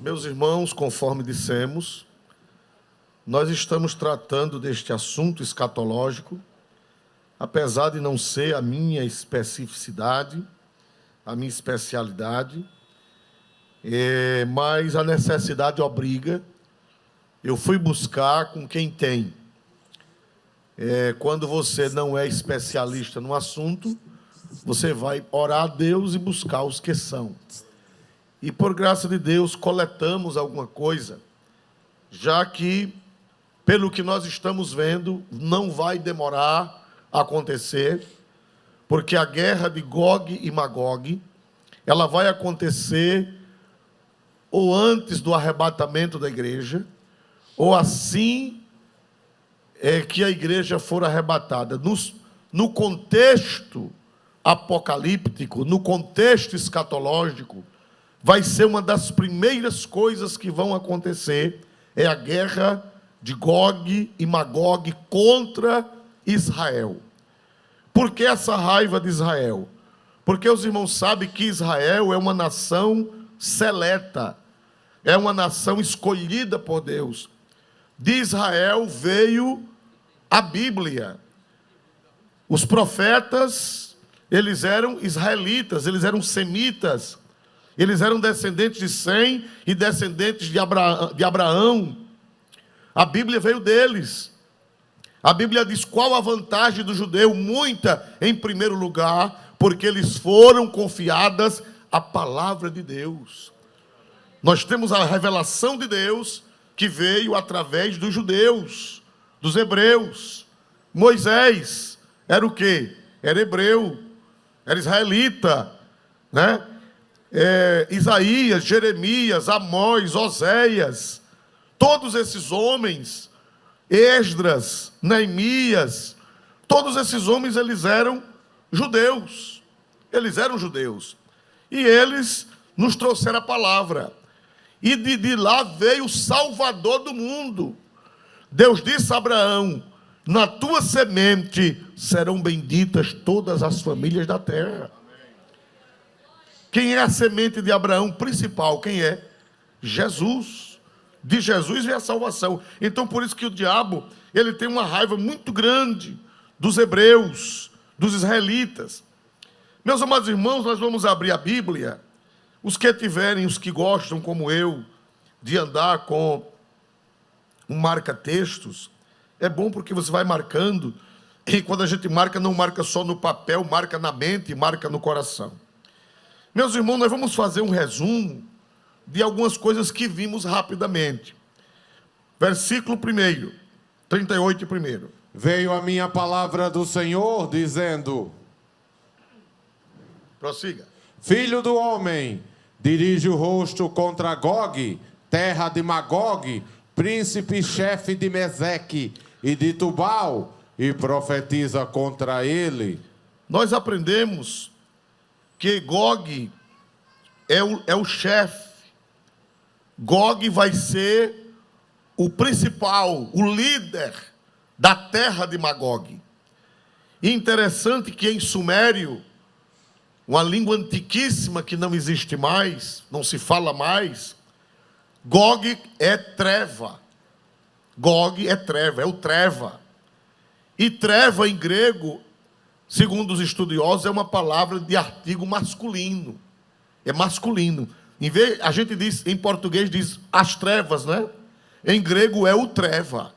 Meus irmãos, conforme dissemos, nós estamos tratando deste assunto escatológico, apesar de não ser a minha especificidade, a minha especialidade, mas a necessidade obriga. Eu fui buscar com quem tem. Quando você não é especialista no assunto, você vai orar a Deus e buscar os que são. E, por graça de Deus, coletamos alguma coisa, já que, pelo que nós estamos vendo, não vai demorar a acontecer, porque a guerra de Gog e Magog, ela vai acontecer ou antes do arrebatamento da igreja, ou assim que a igreja for arrebatada. No contexto apocalíptico, no contexto escatológico, vai ser uma das primeiras coisas que vão acontecer, é a guerra de Gog e Magog contra Israel. Por que essa raiva de Israel? Porque os irmãos sabem que Israel é uma nação seleta, é uma nação escolhida por Deus. De Israel veio a Bíblia. Os profetas, eles eram israelitas, eles eram semitas, eles eram descendentes de Sem e descendentes de Abraão. A Bíblia veio deles. A Bíblia diz qual a vantagem do judeu? Muita, em primeiro lugar, porque eles foram confiadas a palavra de Deus. Nós temos a revelação de Deus que veio através dos judeus, dos hebreus. Moisés era o quê? Era hebreu, era israelita, né? Isaías, Jeremias, Amós, Oséias, todos esses homens, Esdras, Neemias, todos esses homens, eles eram judeus. Eles eram judeus. E eles nos trouxeram a palavra. E de lá veio o Salvador do mundo. Deus disse a Abraão: na tua semente serão benditas todas as famílias da terra. Quem é a semente de Abraão principal? Quem é? Jesus. De Jesus vem a salvação. Então, por isso que o diabo, ele tem uma raiva muito grande dos hebreus, dos israelitas. Meus amados irmãos, nós vamos abrir a Bíblia. Os que tiverem, os que gostam, como eu, de andar com um marca-textos, é bom porque você vai marcando, e quando a gente marca, não marca só no papel, marca na mente, marca no coração. Meus irmãos, nós vamos fazer um resumo de algumas coisas que vimos rapidamente. Versículo 1, 38 primeiro. Veio a minha palavra do Senhor, dizendo: Prossiga. Filho do homem, dirige o rosto contra Gog, terra de Magog, príncipe-chefe de Meseque e de Tubal, e profetiza contra ele. Nós aprendemos que Gog é o chefe. Gog vai ser o principal, o líder da terra de Magog. E interessante que em sumério, uma língua antiquíssima que não existe mais, não se fala mais, Gog é treva. Gog é treva, é o treva. E treva em grego, segundo os estudiosos, é uma palavra de artigo masculino. É masculino. Em vez, a gente diz, em português diz as trevas, né? Em grego é o treva.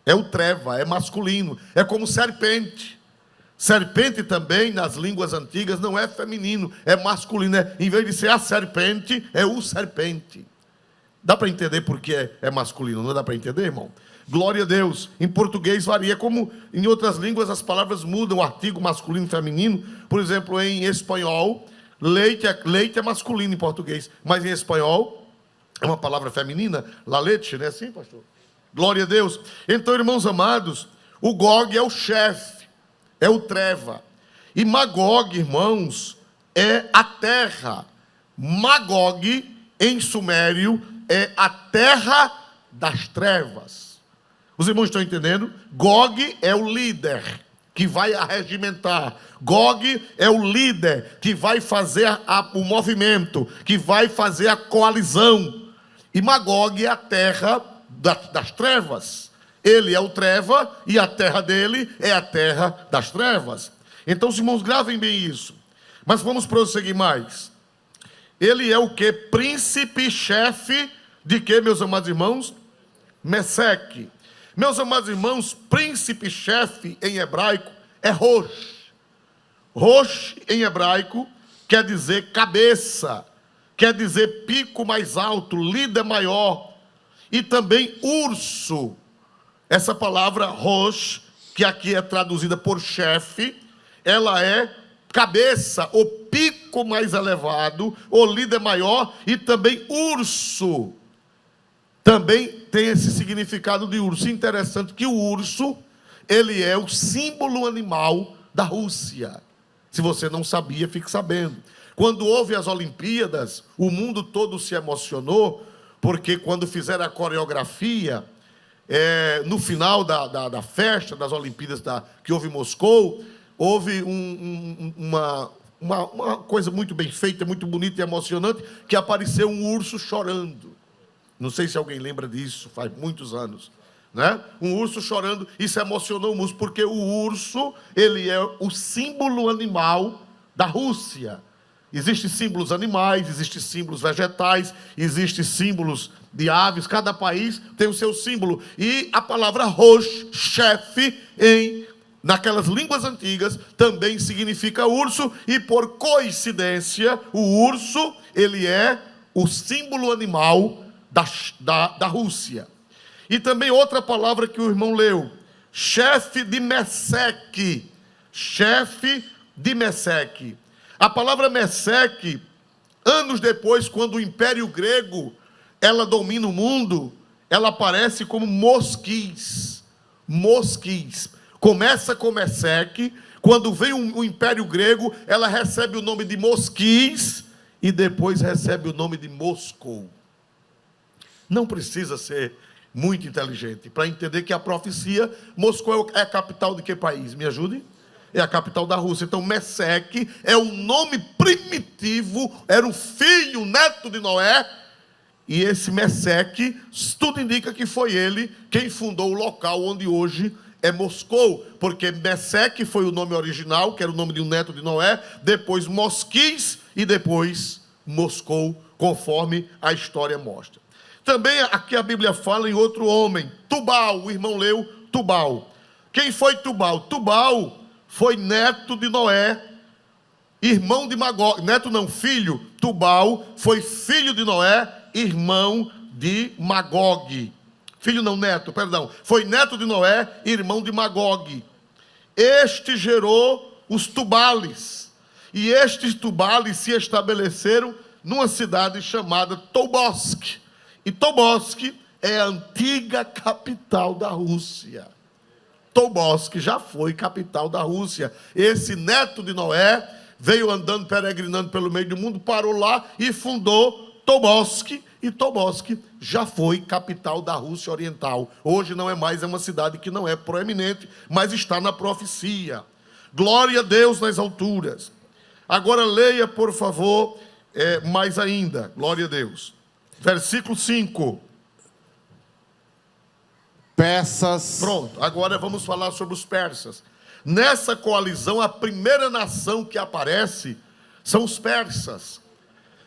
É o treva, é masculino. É como serpente. Serpente também, nas línguas antigas, não é feminino, é masculino. Em vez de ser a serpente, é o serpente. Dá para entender por que é masculino, não dá para entender, irmão? Glória a Deus. Em português varia, como em outras línguas as palavras mudam, o artigo masculino e feminino. Por exemplo, em espanhol, leite é masculino em português, mas em espanhol é uma palavra feminina, la leche, não é assim, pastor? Glória a Deus. Então, irmãos amados, o Gog é o chefe, é o treva. E Magog, irmãos, é a terra. Magog, em sumério, é a terra das trevas. Os irmãos estão entendendo? Gog é o líder que vai arregimentar. Gog é o líder que vai fazer o movimento, que vai fazer a coalizão. E Magog é a terra das trevas. Ele é o treva e a terra dele é a terra das trevas. Então, os irmãos, gravem bem isso. Mas vamos prosseguir mais. Ele é o que? Príncipe-chefe de que, meus amados irmãos? Meseque. Meus amados irmãos, príncipe-chefe em hebraico é Rosh. Rosh em hebraico quer dizer cabeça, quer dizer pico mais alto, líder maior, e também urso. Essa palavra Rosh, que aqui é traduzida por chefe, ela é cabeça, o pico mais elevado, o líder maior, e também urso. Também tem esse significado de urso. Interessante que o urso, ele é o símbolo animal da Rússia. Se você não sabia, fique sabendo. Quando houve as Olimpíadas, o mundo todo se emocionou, porque quando fizeram a coreografia, no final da festa das Olimpíadas que houve em Moscou, houve uma coisa muito bem feita, muito bonita e emocionante, que apareceu um urso chorando. Não sei se alguém lembra disso, faz muitos anos, né? Um urso chorando, isso emocionou o urso, porque o urso, ele é o símbolo animal da Rússia. Existem símbolos animais, existem símbolos vegetais, existem símbolos de aves, cada país tem o seu símbolo. E a palavra Rosh, chefe, naquelas línguas antigas, também significa urso, e por coincidência, o urso, ele é o símbolo animal da Rússia. E também outra palavra que o irmão leu, chefe de Meseque. Chefe de Meseque. A palavra Meseque, anos depois, quando o Império Grego, ela domina o mundo, ela aparece como Mosquis. Mosquis. Começa com Meseque, quando vem o Império Grego, ela recebe o nome de Mosquis, e depois recebe o nome de Moscou. Não precisa ser muito inteligente para entender que a profecia, Moscou é a capital de que país? Me ajude? É a capital da Rússia. Então, Meseque é um nome primitivo, era um filho, neto de Noé, e esse Meseque, tudo indica que foi ele quem fundou o local onde hoje é Moscou, porque Meseque foi o nome original, que era o nome de um neto de Noé, depois Mosquis e depois Moscou, conforme a história mostra. Também aqui a Bíblia fala em outro homem, Tubal, o irmão leu Tubal. Quem foi Tubal? Tubal foi neto de Noé, irmão de Magog, neto não, filho. Tubal foi filho de Noé, irmão de Magog. Filho não, neto, perdão. Foi neto de Noé, irmão de Magog. Este gerou os Tubales. E estes Tubales se estabeleceram numa cidade chamada Tobolsk. E Tobolsk é a antiga capital da Rússia. Tobolsk já foi capital da Rússia. Esse neto de Noé veio andando, peregrinando pelo meio do mundo, parou lá e fundou Tobolsk. E Tobolsk já foi capital da Rússia Oriental. Hoje não é mais, é uma cidade que não é proeminente, mas está na profecia. Glória a Deus nas alturas. Agora leia, por favor, mais ainda. Glória a Deus. Versículo 5. Persas. Pronto, agora vamos falar sobre os persas. Nessa coalizão, a primeira nação que aparece são os persas.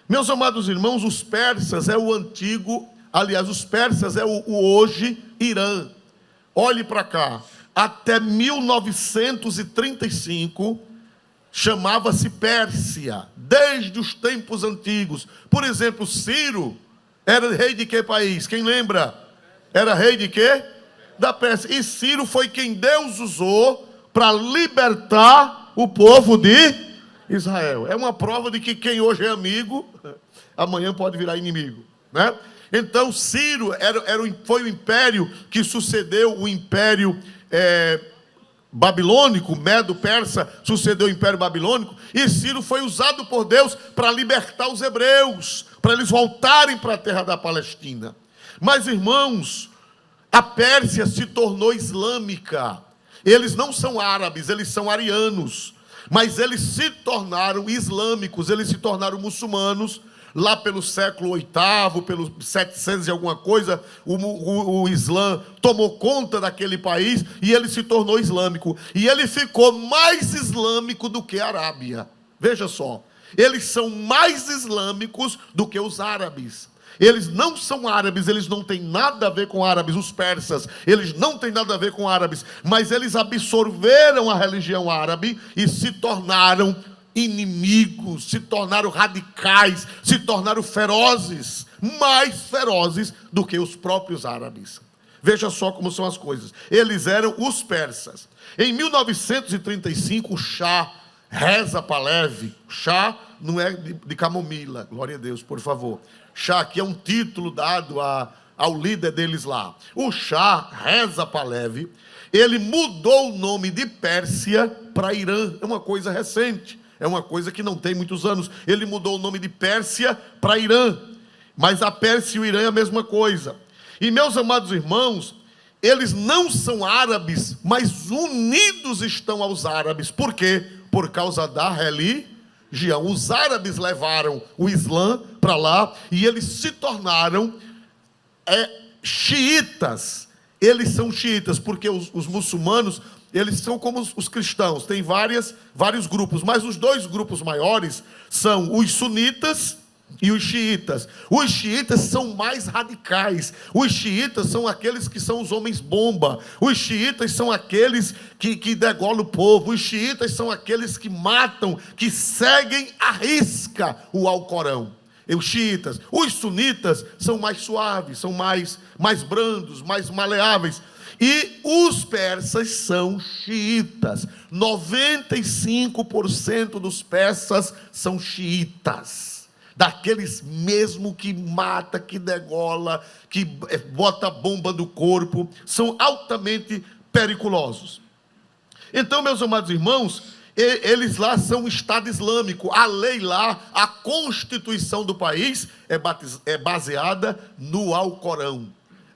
Meus amados irmãos, os persas é o antigo, aliás, os persas é o hoje Irã. Olhe para cá, até 1935 chamava-se Pérsia, desde os tempos antigos. Por exemplo, Ciro era rei de que país? Quem lembra? Era rei de quê? Da Pérsia. E Ciro foi quem Deus usou para libertar o povo de Israel. É uma prova de que quem hoje é amigo, amanhã pode virar inimigo, né? Então, Ciro foi o império que sucedeu o império babilônico, Medo-Persa sucedeu o império babilônico, e Ciro foi usado por Deus para libertar os hebreus, para eles voltarem para a terra da Palestina. Mas, irmãos, a Pérsia se tornou islâmica. Eles não são árabes, eles são arianos. Mas eles se tornaram islâmicos, eles se tornaram muçulmanos Lá pelo século VIII, pelos 700 e alguma coisa, o Islã tomou conta daquele país e ele se tornou islâmico. E ele ficou mais islâmico do que a Arábia. Veja só, eles são mais islâmicos do que os árabes. Eles não são árabes, eles não têm nada a ver com árabes. Os persas, eles não têm nada a ver com árabes, mas eles absorveram a religião árabe e se tornaram inimigos, se tornaram radicais, se tornaram ferozes, mais ferozes do que os próprios árabes. Veja só como são as coisas. Eles eram os persas. Em 1935, o Shah Reza Pahlavi, Shah não é de camomila, glória a Deus, por favor. Shah aqui é um título dado ao líder deles lá. O Shah Reza Pahlavi, ele mudou o nome de Pérsia para Irã. É uma coisa recente, é uma coisa que não tem muitos anos. Ele mudou o nome de Pérsia para Irã, mas a Pérsia e o Irã é a mesma coisa. E meus amados irmãos, eles não são árabes, mas unidos estão aos árabes. Por quê? Por causa da religião. Os árabes levaram o Islã para lá e eles se tornaram xiitas. Eles são xiitas porque os muçulmanos, eles são como os cristãos, tem vários grupos, mas os dois grupos maiores são os sunitas e os xiitas. Os xiitas são mais radicais. Os xiitas são aqueles que são os homens bomba. Os xiitas são aqueles que degolam o povo. Os xiitas são aqueles que matam, que seguem à risca o Alcorão. Os xiitas. Os sunitas são mais suaves, são mais brandos, mais maleáveis. E os persas são xiitas. 95% dos persas são xiitas. Daqueles mesmo que mata, que degola, que bota bomba no corpo, são altamente periculosos. Então, meus amados irmãos, eles lá são um Estado Islâmico. A lei lá, a Constituição do país é baseada no Alcorão.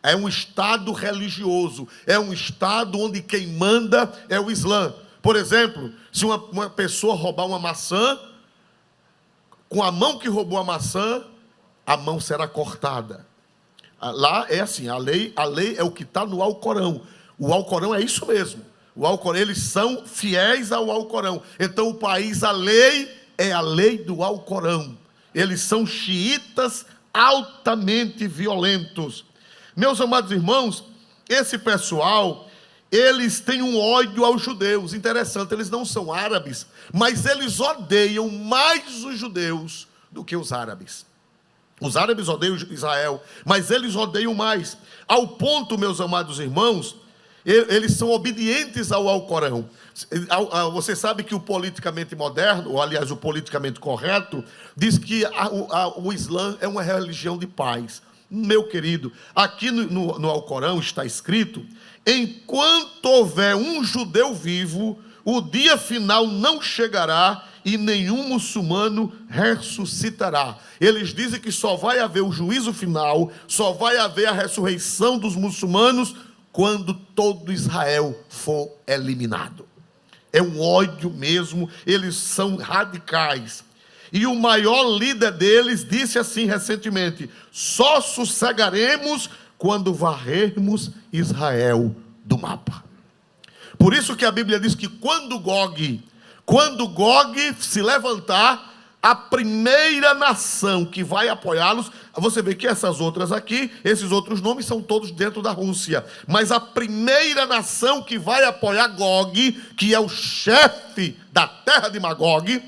É um Estado religioso, é um Estado onde quem manda é o Islã. Por exemplo, se uma pessoa roubar uma maçã, com a mão que roubou a maçã, a mão será cortada. Lá é assim, a lei é o que está no Alcorão. O Alcorão é isso mesmo. O Alcorão, eles são fiéis ao Alcorão. Então o país, a lei é a lei do Alcorão. Eles são xiitas altamente violentos. Meus amados irmãos, esse pessoal, eles têm um ódio aos judeus. Interessante, eles não são árabes, mas eles odeiam mais os judeus do que os árabes. Os árabes odeiam Israel, mas eles odeiam mais. Ao ponto, meus amados irmãos, eles são obedientes ao Alcorão. Você sabe que o politicamente moderno, ou aliás, o politicamente correto, diz que o Islã é uma religião de paz. Meu querido, aqui no Alcorão está escrito: enquanto houver um judeu vivo, o dia final não chegará e nenhum muçulmano ressuscitará. Eles dizem que só vai haver o juízo final, só vai haver a ressurreição dos muçulmanos quando todo Israel for eliminado. É um ódio mesmo, eles são radicais. E o maior líder deles disse assim recentemente: só sossegaremos quando varrermos Israel do mapa. Por isso que a Bíblia diz que quando Gog se levantar, a primeira nação que vai apoiá-los, você vê que essas outras aqui, esses outros nomes são todos dentro da Rússia, mas a primeira nação que vai apoiar Gog, que é o chefe da terra de Magog,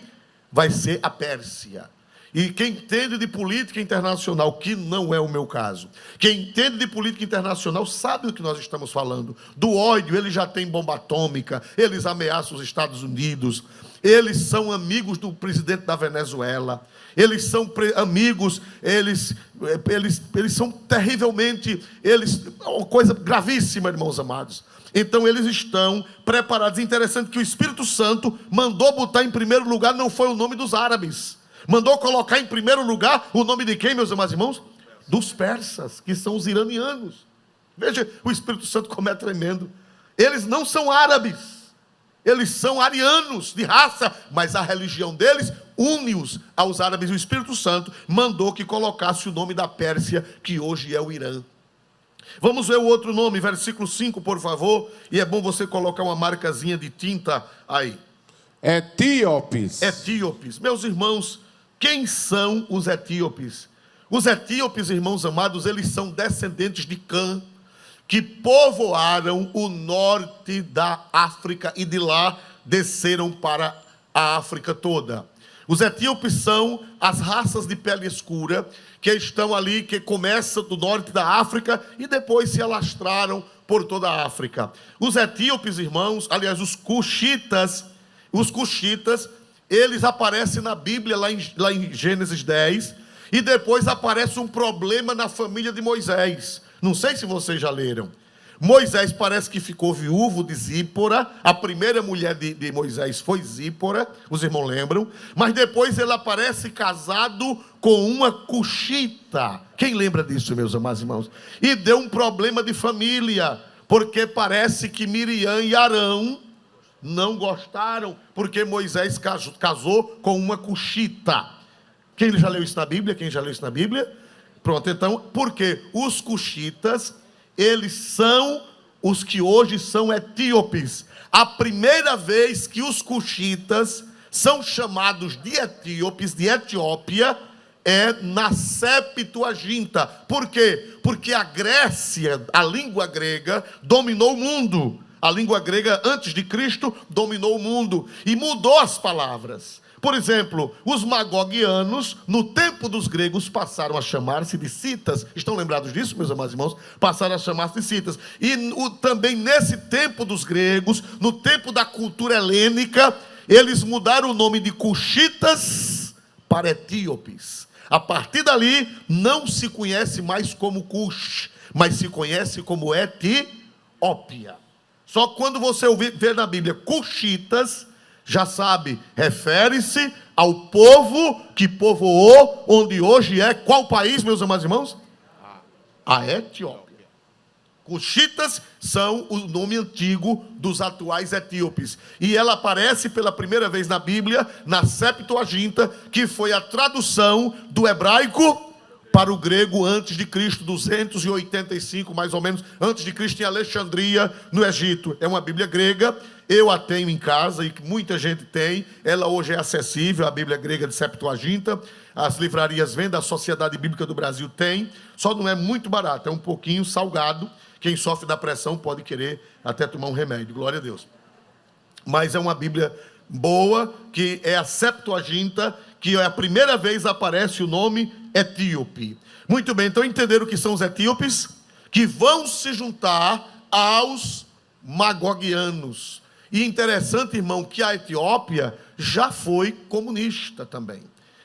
vai ser a Pérsia. E quem entende de política internacional, que não é o meu caso, quem entende de política internacional sabe do que nós estamos falando. Do ódio, eles já têm bomba atômica, eles ameaçam os Estados Unidos, eles são amigos do presidente da Venezuela, eles são amigos, eles são terrivelmente, uma coisa gravíssima, irmãos amados. Então eles estão preparados. Interessante que o Espírito Santo mandou botar em primeiro lugar, não foi o nome dos árabes, mandou colocar em primeiro lugar o nome de quem, meus amados irmãos? Dos persas, que são os iranianos. Veja, o Espírito Santo como é tremendo. Eles não são árabes, eles são arianos de raça, mas a religião deles une-os aos árabes. O Espírito Santo mandou que colocasse o nome da Pérsia, que hoje é o Irã. Vamos ver o outro nome, versículo 5, por favor. E é bom você colocar uma marcazinha de tinta aí. Etíopes. Etíopes. Meus irmãos, quem são os etíopes? Os etíopes, irmãos amados, eles são descendentes de Cã, que povoaram o norte da África e de lá desceram para a África toda. Os etíopes são as raças de pele escura que estão ali, que começam do norte da África e depois se alastraram por toda a África. Os etíopes, irmãos, aliás, os cuxitas, eles aparecem na Bíblia, lá em Gênesis 10, e depois aparece um problema na família de Moisés. Não sei se vocês já leram. Moisés parece que ficou viúvo de Zípora. A primeira mulher de Moisés foi Zípora, os irmãos lembram. Mas depois ele aparece casado com uma cuxita. Quem lembra disso, meus amados irmãos? E deu um problema de família, porque parece que Miriam e Arão não gostaram, porque Moisés casou com uma cuxita. Quem já leu isso na Bíblia? Quem já leu isso na Bíblia? Pronto, então, porque os cuxitas, eles são os que hoje são etíopes. A primeira vez que os cuxitas são chamados de etíopes, de Etiópia, é na Septuaginta. Por quê? Porque a Grécia, a língua grega, dominou o mundo. A língua grega, antes de Cristo, dominou o mundo e mudou as palavras. Por exemplo, os magogianos, no tempo dos gregos, passaram a chamar-se de citas. Estão lembrados disso, meus amados irmãos? Passaram a chamar-se de citas. E também nesse tempo dos gregos, no tempo da cultura helênica, eles mudaram o nome de cuxitas para etíopes. A partir dali, não se conhece mais como Cush, mas se conhece como Etiópia. Só quando você ver na Bíblia cuxitas, já sabe, refere-se ao povo que povoou, onde hoje é qual país, meus amados irmãos? A Etiópia. Cuxitas são o nome antigo dos atuais etíopes. E ela aparece pela primeira vez na Bíblia, na Septuaginta, que foi a tradução do hebraico para o grego antes de Cristo, 285 mais ou menos, antes de Cristo, em Alexandria, no Egito. É uma Bíblia grega, eu a tenho em casa e muita gente tem. Ela hoje é acessível, a Bíblia grega de Septuaginta. As livrarias vendem, a Sociedade Bíblica do Brasil tem, só não é muito barato, é um pouquinho salgado. Quem sofre da pressão pode querer até tomar um remédio, glória a Deus. Mas é uma Bíblia boa, que é a Septuaginta, que é a primeira vez aparece o nome etíope. Muito bem, então entenderam o que são os etíopes? Que vão se juntar aos magogianos. E interessante, irmão, que a Etiópia já foi comunista também.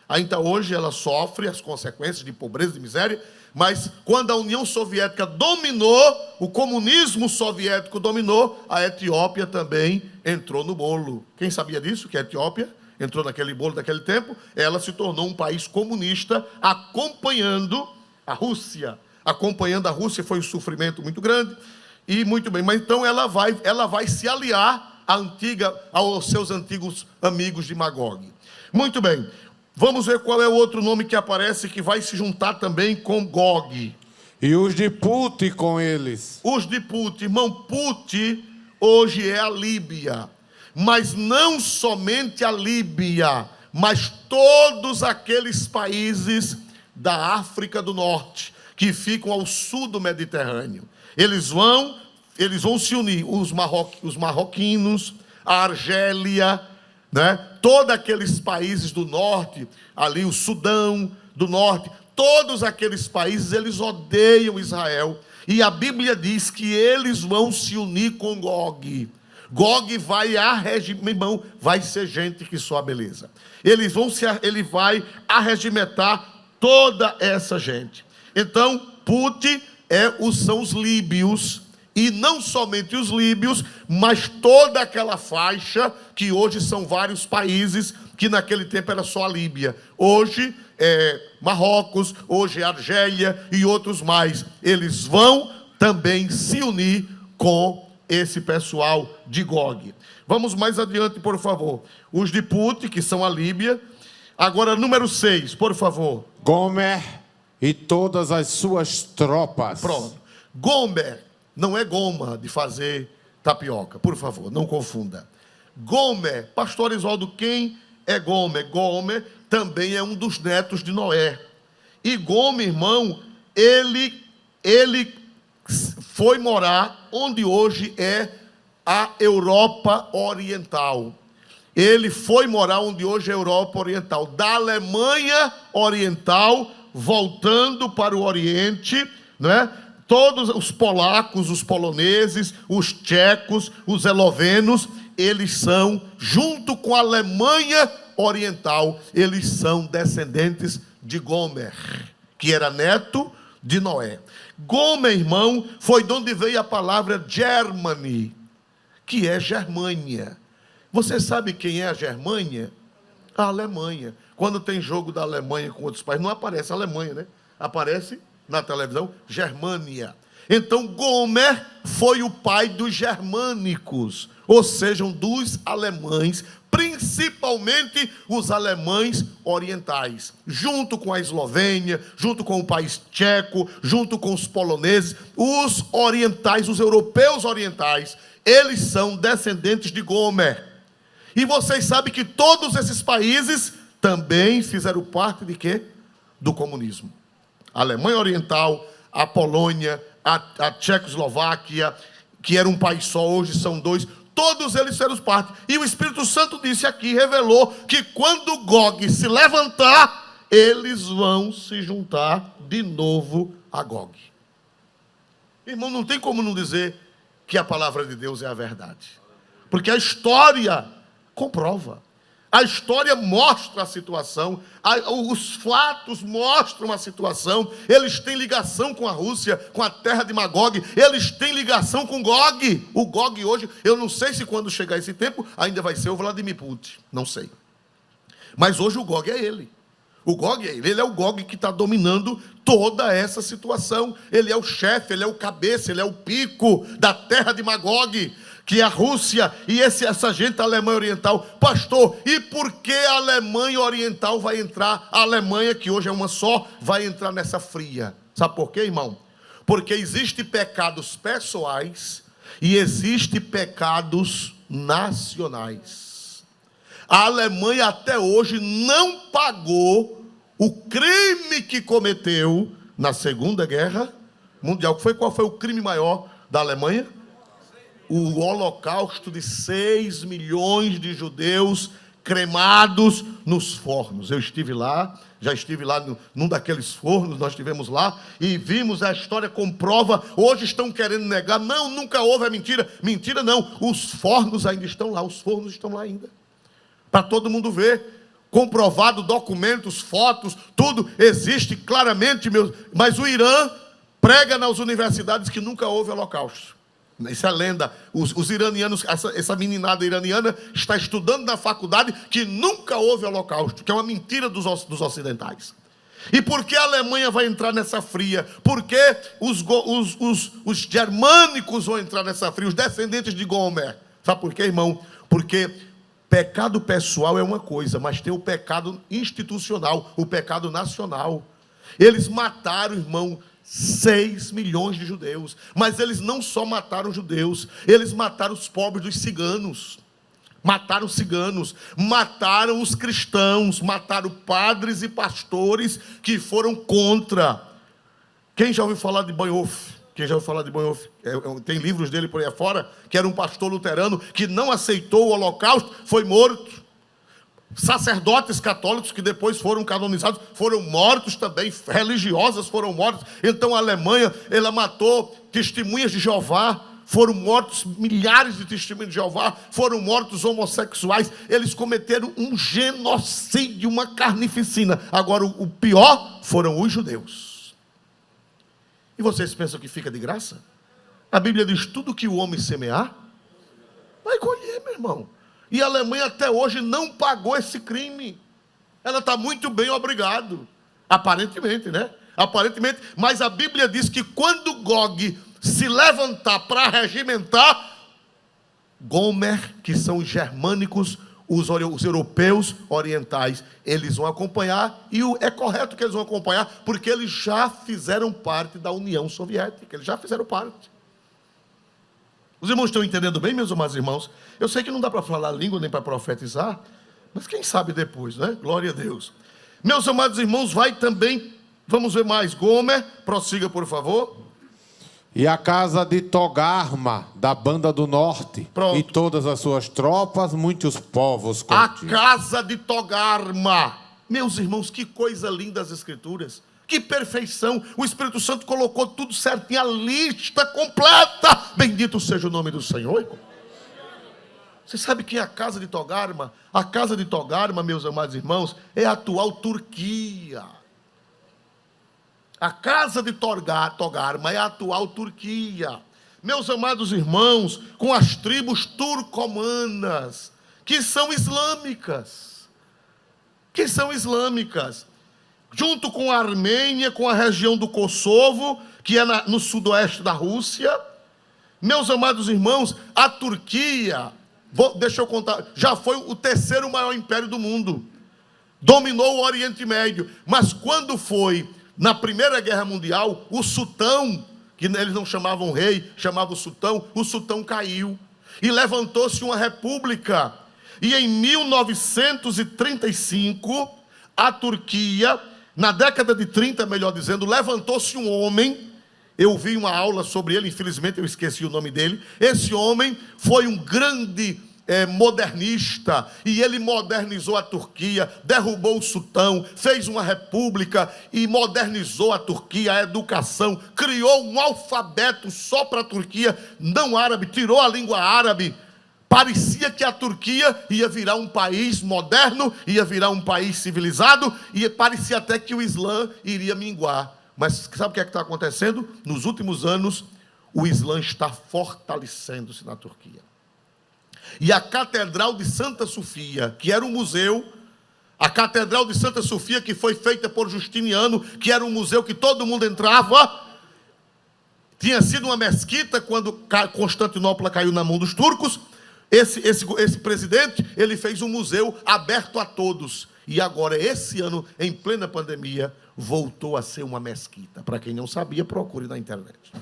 Ainda hoje ela sofre as consequências de pobreza e miséria, mas quando a União Soviética dominou, o comunismo soviético dominou, a Etiópia também entrou no bolo. Quem sabia disso? Que a Etiópia entrou naquele bolo daquele tempo, ela se tornou um país comunista, acompanhando a Rússia. Acompanhando a Rússia foi um sofrimento muito grande. E muito bem, mas então ela vai se aliar aos seus antigos amigos de Magog. Muito bem, vamos ver qual é o outro nome que aparece, que vai se juntar também com Gog. E os de Put com eles. Os de Put, irmão, Put hoje é a Líbia. Mas não somente a Líbia, mas todos aqueles países da África do Norte, que ficam ao sul do Mediterrâneo. Eles vão se unir, os marroquinos, a Argélia, né? Todos aqueles países do norte, ali o Sudão do norte, todos aqueles países, eles odeiam Israel. E a Bíblia diz que eles vão se unir com Gog. Gog vai ser gente que só a beleza. Ele vai arregimentar toda essa gente. Então, Put são os líbios, e não somente os líbios, mas toda aquela faixa, que hoje são vários países, que naquele tempo era só a Líbia. Hoje é Marrocos, hoje é Argélia e outros mais. Eles vão também se unir com esse pessoal de Gog. Vamos mais adiante, por favor. Os de Put, que são a Líbia, Agora, número 6, por favor. Gomer e todas as suas tropas. Pronto. Gomer não é goma de fazer tapioca, por favor, não confunda. Gomer, pastor Isoldo, quem é Gomer? Gomer também é um dos netos de Noé. E Gomer, irmão, ele foi morar onde hoje é a Europa Oriental. Ele foi morar onde hoje é a Europa Oriental. Da Alemanha Oriental, voltando para o Oriente, não é? Todos os polacos, os poloneses, os tchecos, os eslovenos, eles são, junto com a Alemanha Oriental, eles são descendentes de Gomer, que era neto de Noé. Gomer, irmão, foi de onde veio a palavra Germany, que é Germânia. Você sabe quem é a Germânia? A Alemanha. Quando tem jogo da Alemanha com outros países, não aparece a Alemanha, né? Aparece na televisão Germânia. Então Gomer foi o pai dos germânicos, ou seja, dos alemães, principalmente os alemães orientais, junto com a Eslovênia, junto com o país tcheco, junto com os poloneses, os orientais, os europeus orientais, eles são descendentes de Gomer. E vocês sabem que todos esses países também fizeram parte de quê? Do comunismo. A Alemanha Oriental, a Polônia, a Tchecoslováquia, que era um país só, hoje são dois, todos eles fizeram parte. E o Espírito Santo disse aqui, revelou, que quando Gog se levantar, eles vão se juntar de novo a Gog. Irmão, não tem como não dizer que a palavra de Deus é a verdade. Porque a história comprova. A história mostra a situação, os fatos mostram a situação, eles têm ligação com a Rússia, com a terra de Magog, eles têm ligação com Gog. O Gog hoje, eu não sei se quando chegar esse tempo, ainda vai ser o Vladimir Putin, não sei. Mas hoje o Gog é ele. O Gog é ele é o Gog que está dominando toda essa situação. Ele é o chefe, ele é o cabeça, ele é o pico da terra de Magog, que é a Rússia e essa gente, a Alemanha Oriental. Pastor, e por que a Alemanha Oriental vai entrar, a Alemanha, que hoje é uma só, vai entrar nessa fria? Sabe por quê, irmão? Porque existem pecados pessoais e existem pecados nacionais. A Alemanha até hoje não pagou o crime que cometeu na Segunda Guerra Mundial. Qual foi o crime maior da Alemanha? O holocausto de 6 milhões de judeus cremados nos fornos. Eu estive lá, já estive lá num daqueles fornos, nós estivemos lá e vimos, a história comprova. Hoje estão querendo negar, não, nunca houve, é mentira. Mentira não, os fornos ainda estão lá, os fornos estão lá ainda, para todo mundo ver, comprovado, documentos, fotos, tudo existe claramente, mas o Irã prega nas universidades que nunca houve holocausto. Isso é lenda. Os iranianos, essa meninada iraniana está estudando na faculdade que nunca houve holocausto, que é uma mentira dos ocidentais. E por que a Alemanha vai entrar nessa fria? Por que os germânicos vão entrar nessa fria? Os descendentes de Gomer. Sabe por quê, irmão? Porque pecado pessoal é uma coisa, mas tem o pecado institucional, o pecado nacional. Eles mataram, irmão, 6 milhões de judeus. Mas eles não só mataram judeus, eles mataram os pobres dos ciganos. Mataram ciganos, mataram os cristãos, mataram padres e pastores que foram contra. Quem já ouviu falar de Bonhoeffer? Quem já ouviu falar de Bonhoeffer? Tem livros dele por aí fora, que era um pastor luterano que não aceitou o holocausto, foi morto. Sacerdotes católicos que depois foram canonizados, foram mortos também, religiosas foram mortas. Então a Alemanha, ela matou testemunhas de Jeová, foram mortos milhares de testemunhas de Jeová, foram mortos homossexuais, eles cometeram um genocídio, uma carnificina. Agora o pior foram os judeus. E vocês pensam que fica de graça? A Bíblia diz, tudo que o homem semear, vai colher, meu irmão. E a Alemanha até hoje não pagou esse crime. Ela está muito bem, obrigado. Aparentemente, né? Aparentemente. Mas a Bíblia diz que quando Gog se levantar para regimentar, Gomer, que são os germânicos, os europeus orientais, eles vão acompanhar, e é correto que eles vão acompanhar, porque eles já fizeram parte da União Soviética, eles já fizeram parte. Os irmãos estão entendendo bem, meus amados irmãos? Eu sei que não dá para falar língua nem para profetizar, mas quem sabe depois, né? Glória a Deus. Meus amados irmãos, vai também, vamos ver mais, Gomer, prossiga por favor. E a casa de Togarma, da banda do norte, Pronto. e todas as suas tropas, muitos povos A contigo. casa de Togarma. Meus irmãos, que coisa linda as Escrituras. Que perfeição. O Espírito Santo colocou tudo certinho, a lista completa. Bendito seja o nome do Senhor. Você sabe quem é a casa de Togarma? A casa de Togarma, meus amados irmãos, é a atual Turquia. A casa de Togarma é a atual Turquia. Meus amados irmãos, com as tribos turcomanas, que são islâmicas. Junto com a Armênia, com a região do Kosovo, que é no sudoeste da Rússia. Meus amados irmãos, a Turquia, deixa eu contar, já foi o terceiro maior império do mundo. Dominou o Oriente Médio. Mas quando foi na Primeira Guerra Mundial, o sultão, que eles não chamavam rei, chamavam o sultão caiu. E levantou-se uma república. E em 1935, a Turquia, na década de 30, melhor dizendo, levantou-se um homem. Eu vi uma aula sobre ele, infelizmente eu esqueci o nome dele. Esse homem foi um grande modernista, e ele modernizou a Turquia, derrubou o sultão, fez uma república e modernizou a Turquia, a educação, criou um alfabeto só para a Turquia, não árabe, tirou a língua árabe. Parecia que a Turquia ia virar um país moderno, ia virar um país civilizado, e parecia até que o Islã iria minguar. Mas sabe o que é que está acontecendo? Nos últimos anos, o Islã está fortalecendo-se na Turquia. E a Catedral de Santa Sofia, que era um museu, a Catedral de Santa Sofia, que foi feita por Justiniano, que era um museu que todo mundo entrava, tinha sido uma mesquita quando Constantinopla caiu na mão dos turcos. Esse presidente, ele fez um museu aberto a todos. E agora, esse ano, em plena pandemia, voltou a ser uma mesquita. Para quem não sabia, procure na internet.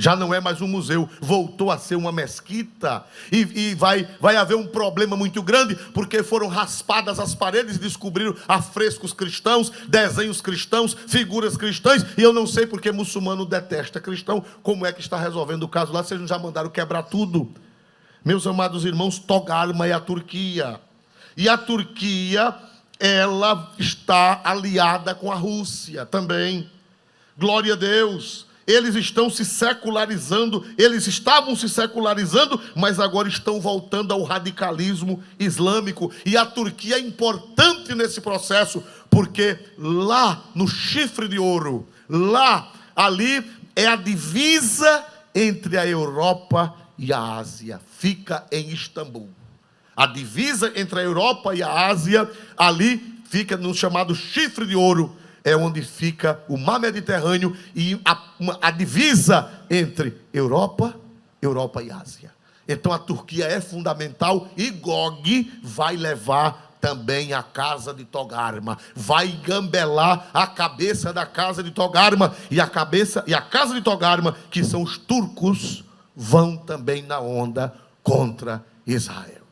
Já não é mais um museu, voltou a ser uma mesquita. E vai haver um problema muito grande, porque foram raspadas as paredes e descobriram afrescos cristãos, desenhos cristãos, figuras cristãs. E eu não sei porque muçulmano detesta cristão. Como é que está resolvendo o caso lá? Vocês já mandaram quebrar tudo. Meus amados irmãos, Togarma é a Turquia. E a Turquia, ela está aliada com a Rússia também. Glória a Deus. Eles estão se secularizando, eles estavam se secularizando, mas agora estão voltando ao radicalismo islâmico. E a Turquia é importante nesse processo, porque lá no Chifre de Ouro, ali é a divisa entre a Europa e a Ásia. Fica em Istambul. A divisa entre a Europa e a Ásia, ali fica no chamado Chifre de Ouro. É onde fica o mar Mediterrâneo e a divisa entre Europa e Ásia. Então a Turquia é fundamental e Gog vai levar também a casa de Togarma. Vai gambelar a cabeça da casa de Togarma. E a casa de Togarma, que são os turcos, vão também na onda contra Israel.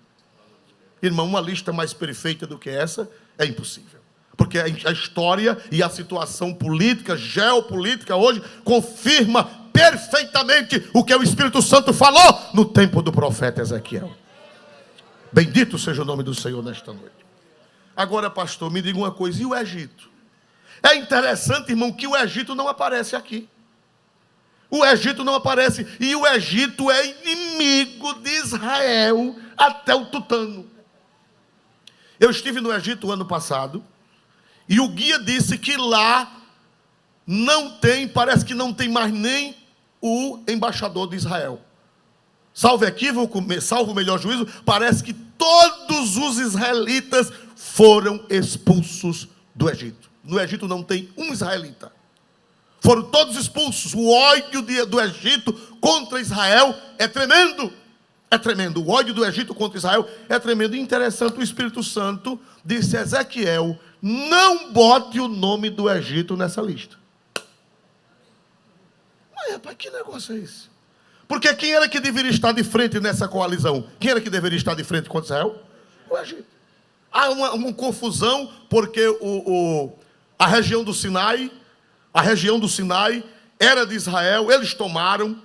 Irmão, uma lista mais perfeita do que essa é impossível. Porque a história e a situação política, geopolítica hoje, confirma perfeitamente o que o Espírito Santo falou no tempo do profeta Ezequiel. Bendito seja o nome do Senhor nesta noite. Agora, pastor, me diga uma coisa, e o Egito? É interessante, irmão, que o Egito não aparece aqui. O Egito não aparece, e o Egito é inimigo de Israel até o tutano. Eu estive no Egito ano passado, e o guia disse que lá parece que não tem mais nem o embaixador de Israel. Salvo equívoco, salvo melhor juízo, parece que todos os israelitas foram expulsos do Egito. No Egito não tem um israelita. Foram todos expulsos. O ódio do Egito contra Israel é tremendo. É tremendo. O ódio do Egito contra Israel é tremendo. Interessante, o Espírito Santo disse a Ezequiel: não bote o nome do Egito nessa lista. Mas, rapaz, que negócio é esse? Porque quem era que deveria estar de frente nessa coalizão? Quem era que deveria estar de frente contra Israel? O Egito. Há uma confusão, porque a região do Sinai era de Israel, eles tomaram,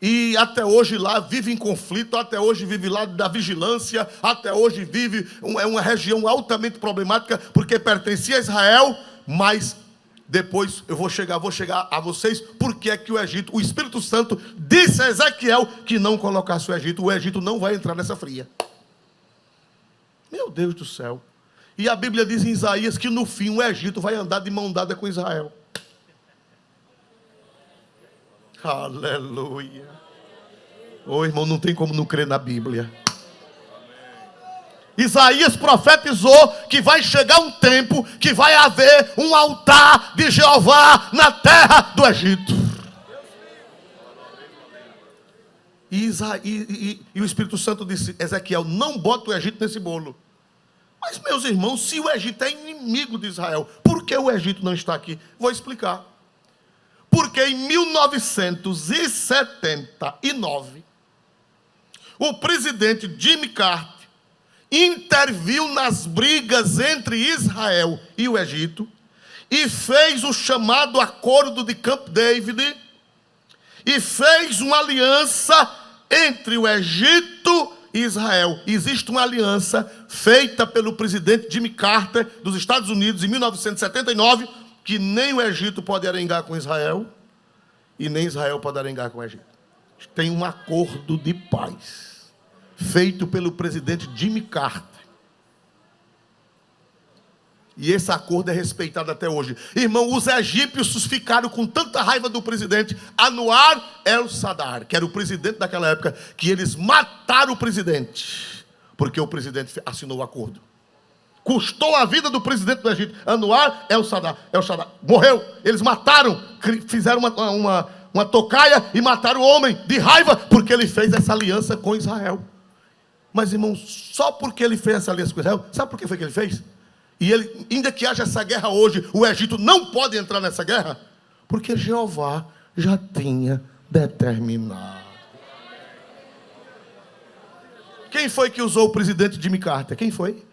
e até hoje lá vive em conflito, até hoje vive lá da vigilância, até hoje vive, é uma região altamente problemática, porque pertencia a Israel, mas depois eu vou chegar a vocês, porque é que o Egito, o Espírito Santo disse a Ezequiel que não colocasse o Egito não vai entrar nessa fria. Meu Deus do céu. E a Bíblia diz em Isaías que no fim o Egito vai andar de mão dada com Israel. Aleluia. Ô irmão, não tem como não crer na Bíblia. Isaías profetizou que vai chegar um tempo que vai haver um altar de Jeová na terra do Egito. E o Espírito Santo disse: Ezequiel, não bota o Egito nesse bolo. Mas, meus irmãos, se o Egito é inimigo de Israel, por que o Egito não está aqui? Vou explicar. Porque em 1979, o presidente Jimmy Carter interviu nas brigas entre Israel e o Egito e fez o chamado Acordo de Camp David e fez uma aliança entre o Egito e Israel. Existe uma aliança feita pelo presidente Jimmy Carter dos Estados Unidos em 1979, que nem o Egito pode arengar com Israel e nem Israel pode arengar com o Egito. Tem um acordo de paz feito pelo presidente Jimmy Carter. E esse acordo é respeitado até hoje. Irmão, os egípcios ficaram com tanta raiva do presidente Anwar el-Sadat, que era o presidente daquela época, que eles mataram o presidente, porque o presidente assinou o acordo. Custou a vida do presidente do Egito, Anwar el-Sadat. Morreu. Eles mataram, fizeram uma tocaia e mataram o homem de raiva, porque ele fez essa aliança com Israel. Mas, irmão, só porque ele fez essa aliança com Israel, sabe por que foi que ele fez? E ele, ainda que haja essa guerra hoje, o Egito não pode entrar nessa guerra, porque Jeová já tinha determinado. Quem foi que usou o presidente Jimmy Carter? Quem foi?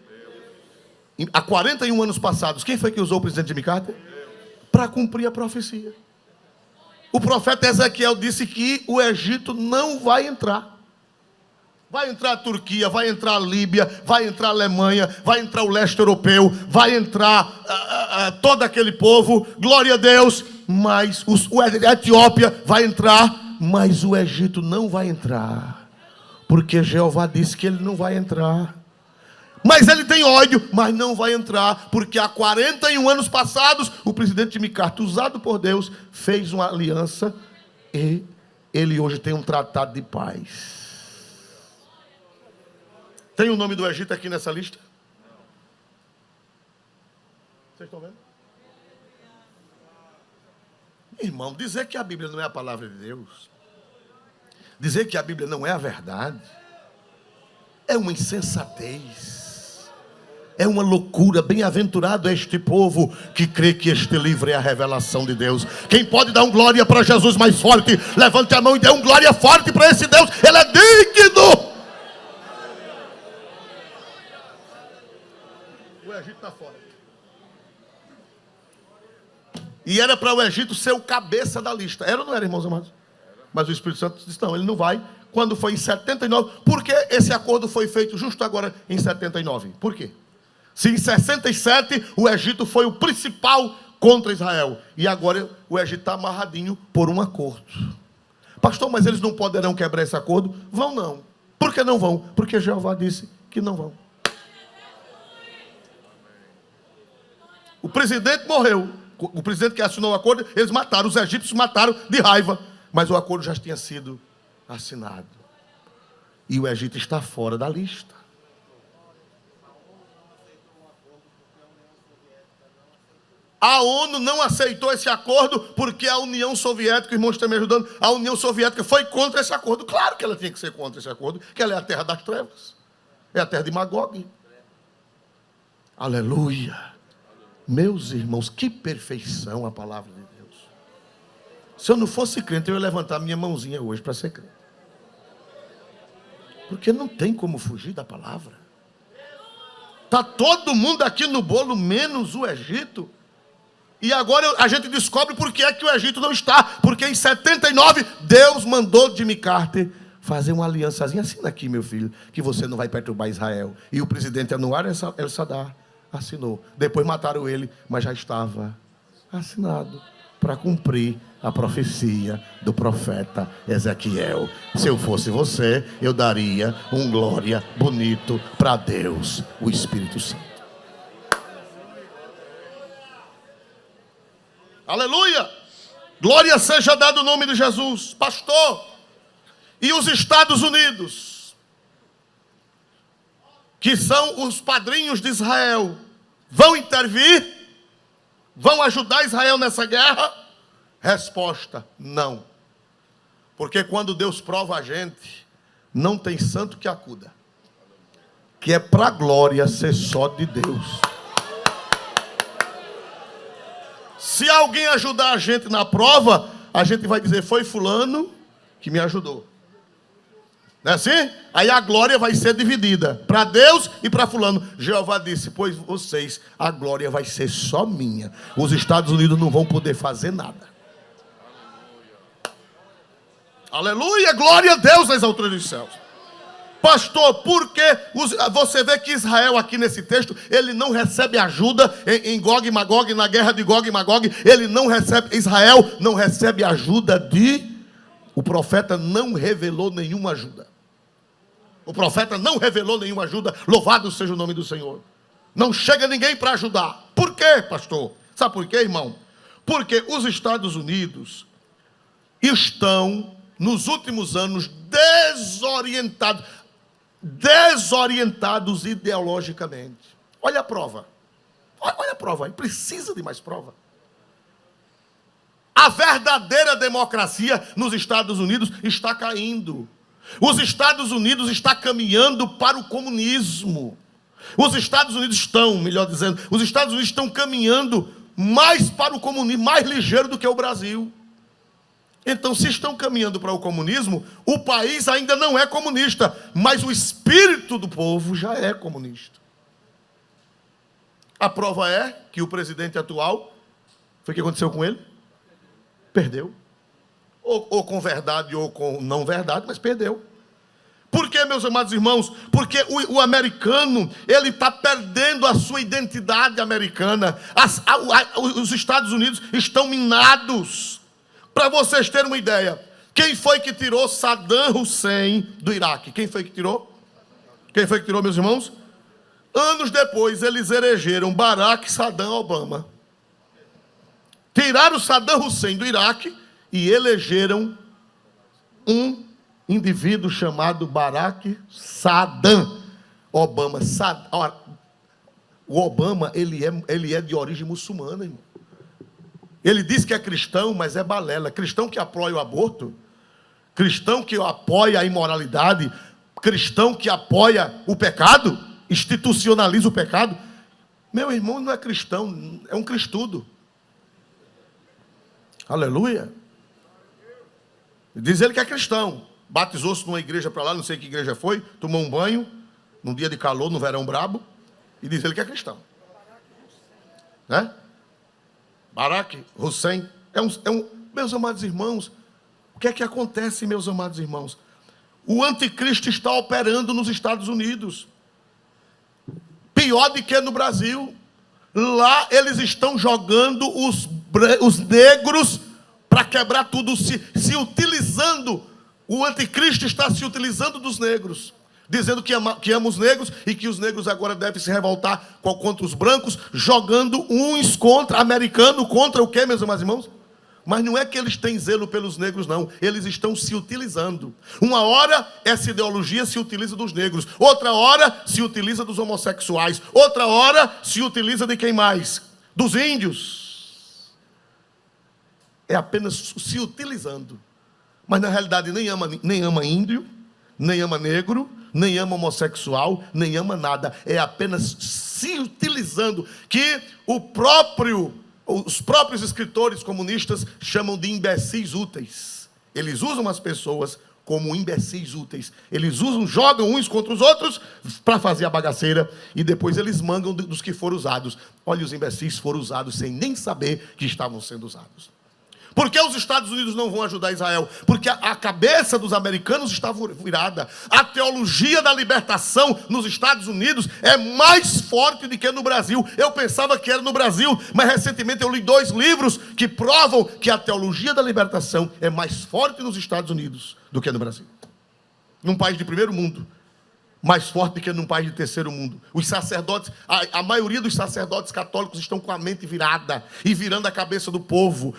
Há 41 anos passados, quem foi que usou o presidente Jimmy Carter? Para cumprir a profecia. O profeta Ezequiel disse que o Egito não vai entrar. Vai entrar a Turquia, vai entrar a Líbia, vai entrar a Alemanha, vai entrar o leste europeu, vai entrar todo aquele povo, glória a Deus, mas a Etiópia vai entrar, mas o Egito não vai entrar, porque Jeová disse que ele não vai entrar. Mas ele tem ódio, mas não vai entrar, porque há 41 anos passados, o presidente Jimmy Carter, usado por Deus, fez uma aliança e ele hoje tem um tratado de paz. Tem o nome do Egito aqui nessa lista? Vocês estão vendo? Irmão, dizer que a Bíblia não é a palavra de Deus, dizer que a Bíblia não é a verdade, é uma insensatez, é uma loucura. Bem-aventurado é este povo que crê que este livro é a revelação de Deus. Quem pode dar um glória para Jesus mais forte, levante a mão e dê um glória forte para esse Deus. Ele é digno. O Egito está fora. E era para o Egito ser o cabeça da lista. Era ou não era, irmãos amados? Mas o Espírito Santo disse: não, ele não vai. Quando foi em 79, por que esse acordo foi feito justo agora em 79? Por quê? Se em 67 o Egito foi o principal contra Israel, e agora o Egito está amarradinho por um acordo. Pastor, mas eles não poderão quebrar esse acordo? Vão não. Por que não vão? Porque Jeová disse que não vão. O presidente morreu. O presidente que assinou o acordo, eles mataram. Os egípcios mataram de raiva. Mas o acordo já tinha sido assinado. E o Egito está fora da lista. A ONU não aceitou esse acordo porque a União Soviética, os irmãos estão me ajudando, a União Soviética foi contra esse acordo. Claro que ela tinha que ser contra esse acordo, que ela é a terra das trevas. É a terra de Magog. Aleluia. Meus irmãos, que perfeição a palavra de Deus. Se eu não fosse crente, eu ia levantar minha mãozinha hoje para ser crente. Porque não tem como fugir da palavra. Está todo mundo aqui no bolo, menos o Egito. E agora a gente descobre por que é que o Egito não está. Porque em 79, Deus mandou Jimmy Carter fazer uma aliançazinha. Assina aqui, meu filho, que você não vai perturbar Israel. E o presidente Anwar el-Sadat assinou. Depois mataram ele, mas já estava assinado para cumprir a profecia do profeta Ezequiel. Se eu fosse você, eu daria um glória bonito para Deus, o Espírito Santo. Aleluia! Glória seja dada o nome de Jesus. Pastor, e os Estados Unidos, que são os padrinhos de Israel, vão intervir? Vão ajudar Israel nessa guerra? Resposta: não. Porque quando Deus prova a gente, não tem santo que acuda. Que é para a glória ser só de Deus. Se alguém ajudar a gente na prova, a gente vai dizer: foi fulano que me ajudou. Não é assim? Aí a glória vai ser dividida para Deus e para fulano. Jeová disse: pois vocês, a glória vai ser só minha. Os Estados Unidos não vão poder fazer nada. Aleluia, glória a Deus nas alturas dos céus. Pastor, por que você vê que Israel aqui nesse texto, ele não recebe ajuda em Gog e Magog, na guerra de Gog e Magog, ele não recebe, Israel não recebe ajuda o profeta não revelou nenhuma ajuda. O profeta não revelou nenhuma ajuda, louvado seja o nome do Senhor. Não chega ninguém para ajudar. Por quê, pastor? Sabe por quê, irmão? Porque os Estados Unidos estão, nos últimos anos, desorientados ideologicamente. Olha a prova. Olha a prova aí. Precisa de mais prova. A verdadeira democracia nos Estados Unidos está caindo. Os Estados Unidos está caminhando para o comunismo. Os Estados Unidos estão, melhor dizendo, os Estados Unidos estão caminhando mais para o comunismo, mais ligeiro do que o Brasil. Então, se estão caminhando para o comunismo, o país ainda não é comunista, mas o espírito do povo já é comunista. A prova é que o presidente atual, foi o que aconteceu com ele? Perdeu. Ou com verdade ou com não verdade, mas perdeu. Por quê, meus amados irmãos? Porque o americano, ele está perdendo a sua identidade americana. Os Estados Unidos estão minados. Para vocês terem uma ideia, quem foi que tirou Saddam Hussein do Iraque? Quem foi que tirou? Quem foi que tirou, meus irmãos? Anos depois, eles elegeram Barack Saddam Obama. Tiraram Saddam Hussein do Iraque e elegeram um indivíduo chamado Barack Saddam Obama. O Obama, ele é de origem muçulmana, irmão. Ele diz que é cristão, mas é balela. Cristão que apoia o aborto, cristão que apoia a imoralidade, cristão que apoia o pecado, institucionaliza o pecado. Meu irmão não é cristão, é um cristudo. Aleluia. Diz ele que é cristão. Batizou-se numa igreja para lá, não sei que igreja foi, tomou um banho, num dia de calor, no verão brabo, e diz ele que é cristão. Né? Barack Hussein meus amados irmãos, o que é que acontece, meus amados irmãos? O anticristo está operando nos Estados Unidos. Pior do que no Brasil. Lá eles estão jogando os negros para quebrar tudo, se utilizando. O anticristo está se utilizando dos negros, dizendo que ama os negros e que os negros agora devem se revoltar contra os brancos, jogando uns contra, americano contra o quê, meus amados irmãos? Mas não é que eles têm zelo pelos negros, não. Eles estão se utilizando. Uma hora essa ideologia se utiliza dos negros, outra hora se utiliza dos homossexuais, outra hora se utiliza de quem mais? Dos índios. é apenas se utilizando. Mas na realidade nem ama índio, nem ama negro, nem ama homossexual, nem ama nada. É apenas se utilizando, que os próprios escritores comunistas chamam de imbecis úteis. Eles usam as pessoas como imbecis úteis. Eles jogam uns contra os outros para fazer a bagaceira e depois eles mangam dos que foram usados. Olha, os imbecis foram usados sem nem saber que estavam sendo usados. Por que os Estados Unidos não vão ajudar Israel? Porque a cabeça dos americanos está virada. A teologia da libertação nos Estados Unidos é mais forte do que no Brasil. Eu pensava que era no Brasil, mas recentemente eu li 2 livros que provam que a teologia da libertação é mais forte nos Estados Unidos do que no Brasil. Num país de primeiro mundo, mais forte do que num país de terceiro mundo. Os sacerdotes, a maioria dos sacerdotes católicos estão com a mente virada e virando a cabeça do povo.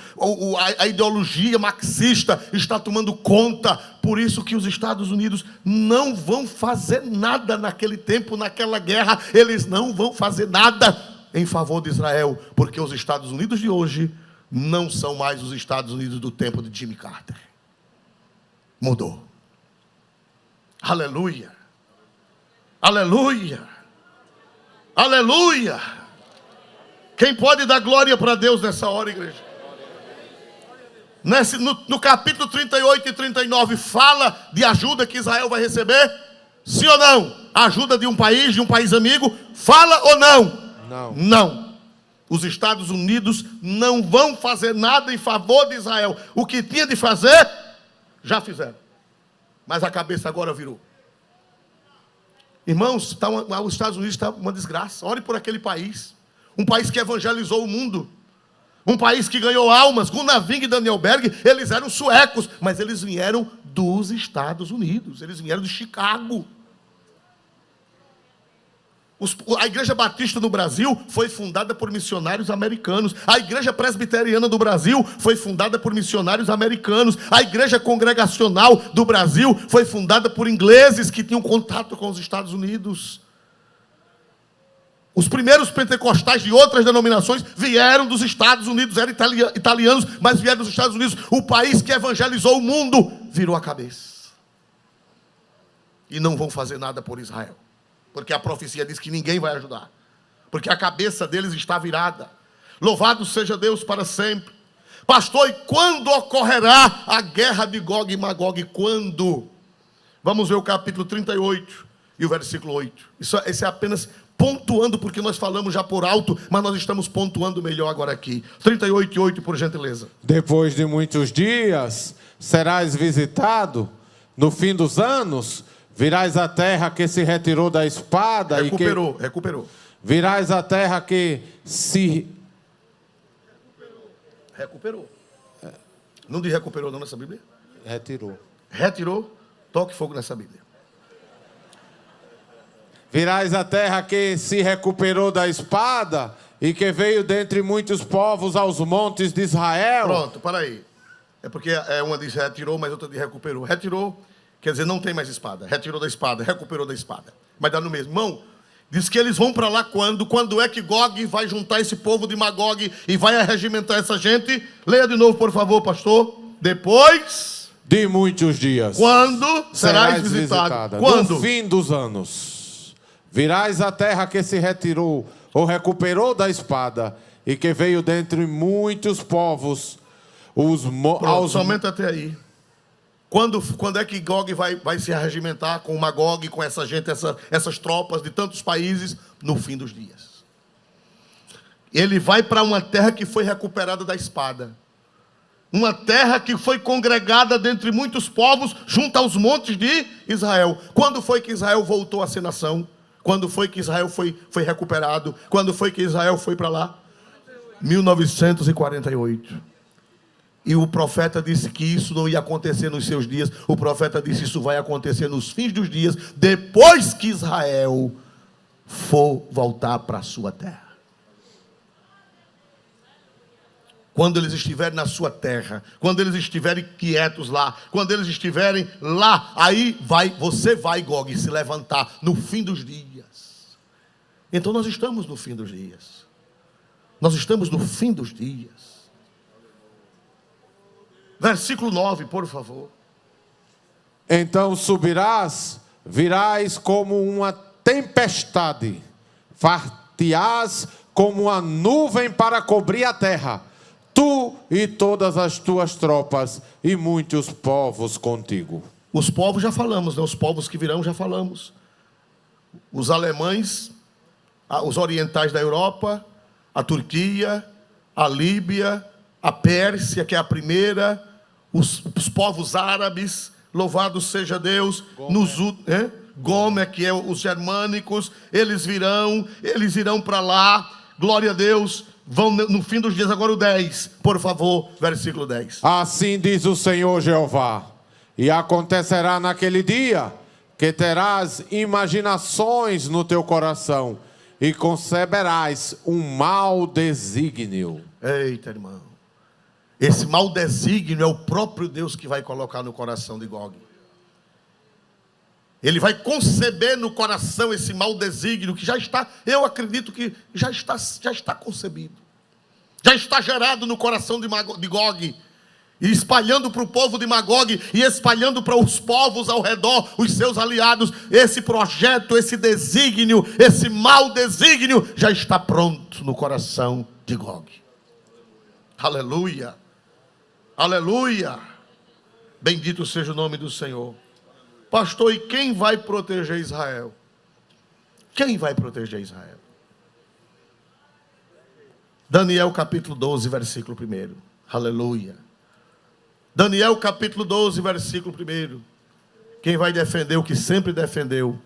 A ideologia marxista está tomando conta. Por isso que os Estados Unidos não vão fazer nada naquele tempo, naquela guerra. Eles não vão fazer nada em favor de Israel, porque os Estados Unidos de hoje não são mais os Estados Unidos do tempo de Jimmy Carter. Mudou. Aleluia. Aleluia, aleluia. Quem pode dar glória para Deus nessa hora, igreja? No capítulo 38 e 39 fala de ajuda que Israel vai receber? Sim ou não? Ajuda de um país amigo? Fala ou não? Não. Não. Os Estados Unidos não vão fazer nada em favor de Israel. O que tinha de fazer, já fizeram. Mas a cabeça agora virou. Irmãos, os Estados Unidos está uma desgraça. Ore por aquele país. Um país que evangelizou o mundo. Um país que ganhou almas. Gunnar Wing e Daniel Berg, eles eram suecos, mas eles vieram dos Estados Unidos. Eles vieram de Chicago. A Igreja Batista no Brasil foi fundada por missionários americanos. A Igreja Presbiteriana do Brasil foi fundada por missionários americanos. A Igreja Congregacional do Brasil foi fundada por ingleses que tinham contato com os Estados Unidos. Os primeiros pentecostais de outras denominações vieram dos Estados Unidos, eram italianos, mas vieram dos Estados Unidos. O país que evangelizou o mundo virou a cabeça. E não vão fazer nada por Israel. Porque a profecia diz que ninguém vai ajudar. Porque a cabeça deles está virada. Louvado seja Deus para sempre. Pastor, e quando ocorrerá a guerra de Gog e Magog? Quando? Vamos ver o capítulo 38 e o versículo 8. Esse é apenas pontuando, porque nós falamos já por alto, mas nós estamos pontuando melhor agora aqui. 38 e 8, por gentileza. Depois de muitos dias, serás visitado no fim dos anos. Virás a terra que se retirou da espada. Recuperou. Virás a terra que se... Recuperou. Não diz recuperou não nessa Bíblia? Retirou. Toque fogo nessa Bíblia. Virás a terra que se recuperou da espada e que veio dentre muitos povos aos montes de Israel. Pronto, para aí. É porque uma diz retirou, mas outra diz recuperou. Retirou. Quer dizer, não tem mais espada. Retirou da espada, recuperou da espada. Mas dá no mesmo. Irmão, diz que eles vão para lá quando? Quando é que Gog vai juntar esse povo de Magog e vai arregimentar essa gente? Leia de novo, por favor, pastor. Depois de muitos dias. Quando serás visitado? Quando? No fim dos anos. Virás a terra que se retirou ou recuperou da espada e que veio dentre muitos povos. Somente até aí. Quando é que Gog vai se arregimentar com Magog, com essa gente, essas tropas de tantos países? No fim dos dias. Ele vai para uma terra que foi recuperada da espada. Uma terra que foi congregada dentre muitos povos, junto aos montes de Israel. Quando foi que Israel voltou a ser nação? Quando foi que Israel foi recuperado? Quando foi que Israel foi para lá? 1948. E o profeta disse que isso não ia acontecer nos seus dias. O profeta disse que isso vai acontecer nos fins dos dias, depois que Israel for voltar para a sua terra. Quando eles estiverem na sua terra, quando eles estiverem quietos lá, quando eles estiverem lá, aí você vai, Gog, se levantar no fim dos dias. Então nós estamos no fim dos dias. Nós estamos no fim dos dias. Versículo 9, por favor. Então subirás, virás como uma tempestade, far-te-ás como uma nuvem para cobrir a terra, tu e todas as tuas tropas e muitos povos contigo. Os povos já falamos, né? Os povos que virão já falamos. Os alemães, os orientais da Europa, a Turquia, a Líbia, a Pérsia, que é a primeira, os povos árabes, louvado seja Deus, Gomer, que é os germânicos, eles irão para lá, glória a Deus, vão no fim dos dias. Agora o 10, por favor, versículo 10. Assim diz o Senhor Jeová, e acontecerá naquele dia, que terás imaginações no teu coração, e conceberás um mau desígnio. Eita, irmão. Esse mau desígnio é o próprio Deus que vai colocar no coração de Gog. Ele vai conceber no coração esse mau desígnio que já está, eu acredito que já está concebido. Já está gerado no coração de Gog. E espalhando para o povo de Magog e espalhando para os povos ao redor, os seus aliados, esse projeto, esse desígnio, esse mau desígnio já está pronto no coração de Gog. Aleluia. Aleluia. Bendito seja o nome do Senhor. Pastor, e quem vai proteger Israel? Quem vai proteger Israel? Daniel capítulo 12, versículo 1. Aleluia. Daniel capítulo 12, versículo 1. Quem vai defender o que sempre defendeu?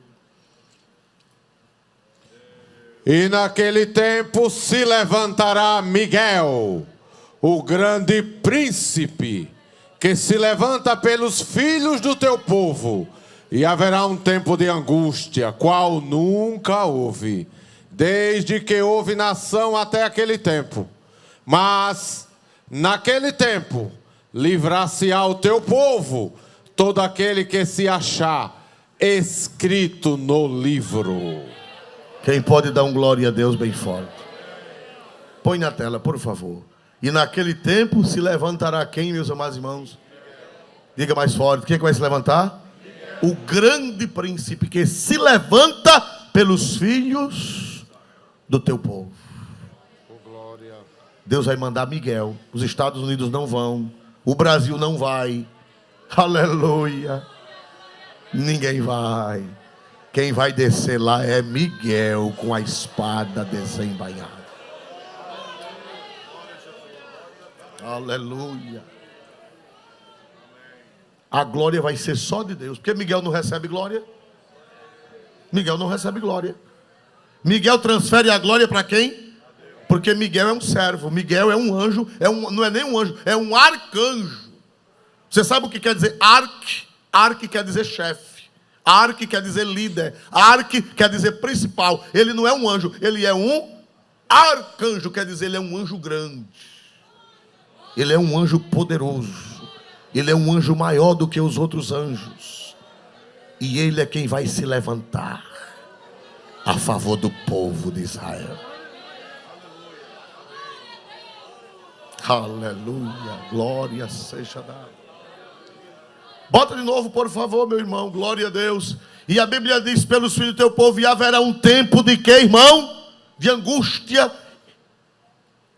E naquele tempo se levantará Miguel, o grande príncipe, que se levanta pelos filhos do teu povo, e haverá um tempo de angústia, qual nunca houve, desde que houve nação até aquele tempo. Mas, naquele tempo, livrar-se-á o teu povo, todo aquele que se achar escrito no livro. Quem pode dar um glória a Deus bem forte? Põe na tela, por favor. E naquele tempo se levantará quem, meus amados irmãos? Diga mais forte. Quem é que vai se levantar? O grande príncipe que se levanta pelos filhos do teu povo. Deus vai mandar Miguel. Os Estados Unidos não vão. O Brasil não vai. Aleluia. Ninguém vai. Quem vai descer lá é Miguel com a espada desembainhada. Aleluia. A glória vai ser só de Deus. Porque Miguel não recebe glória. Miguel não recebe glória. Miguel transfere a glória para quem? Porque Miguel é um servo. Miguel é um anjo. Não é nem um anjo, é um arcanjo. Você sabe o que quer dizer arque? Arque quer dizer chefe. Arque quer dizer líder. Arque quer dizer principal. Ele não é um anjo, ele é um arcanjo. Quer dizer, ele é um anjo grande. Ele é um anjo poderoso. Ele é um anjo maior do que os outros anjos. E ele é quem vai se levantar a favor do povo de Israel. Aleluia. Glória seja dada. Bota de novo, por favor, meu irmão. Glória a Deus. E a Bíblia diz: pelos filhos do teu povo, e haverá um tempo de quê, irmão? De angústia,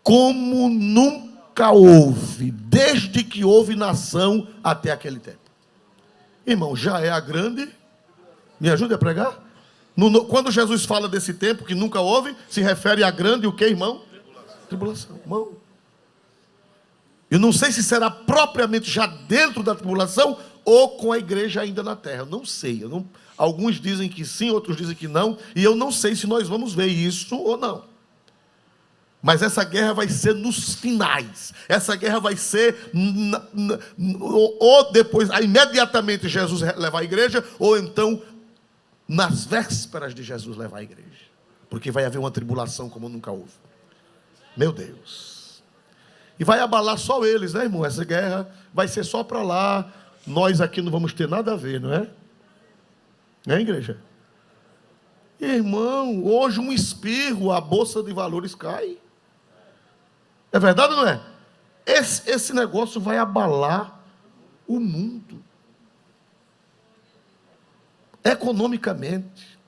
como nunca houve, desde que houve nação até aquele tempo. Irmão, já é a grande. Me ajude a pregar? Quando Jesus fala desse tempo que nunca houve, se refere à grande o quê, irmão? Tribulação. Irmão, eu não sei se será propriamente já dentro da tribulação ou com a igreja ainda na terra. Eu não sei. Alguns dizem que sim, outros dizem que não. E eu não sei se nós vamos ver isso ou não. Mas essa guerra vai ser nos finais. Essa guerra vai ser ou depois, imediatamente Jesus levar a igreja, ou então nas vésperas de Jesus levar a igreja. Porque vai haver uma tribulação como nunca houve. Meu Deus. E vai abalar só eles, né, irmão? Essa guerra vai ser só para lá. Nós aqui não vamos ter nada a ver, não é? Não é, igreja? Irmão, hoje um espirro, a bolsa de valores cai. É verdade ou não é? Esse negócio vai abalar o mundo. Economicamente,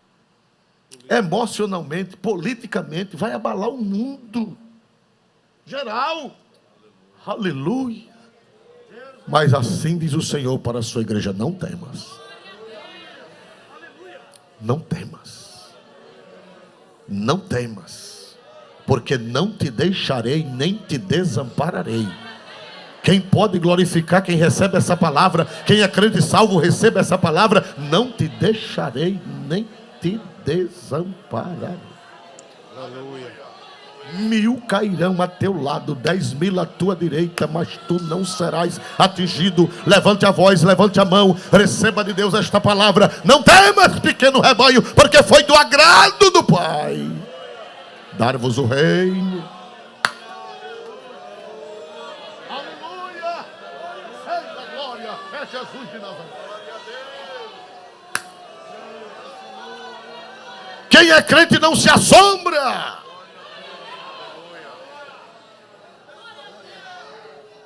emocionalmente, politicamente, vai abalar o mundo. Geral. Aleluia. Mas assim diz o Senhor para a sua igreja: não temas. Não temas. Não temas. Porque não te deixarei, nem te desampararei. Quem pode glorificar, quem recebe essa palavra, quem é crente e salvo, recebe essa palavra: não te deixarei, nem te desampararei. Aleluia. 1000 cairão a teu lado, 10.000 à tua direita, mas tu não serás atingido. Levante a voz, levante a mão, receba de Deus esta palavra: não temas, pequeno rebanho, porque foi do agrado do Pai dar-vos o reino. Aleluia! Santa glória, é Jesus de Nazaré. Quem é crente não se assombra.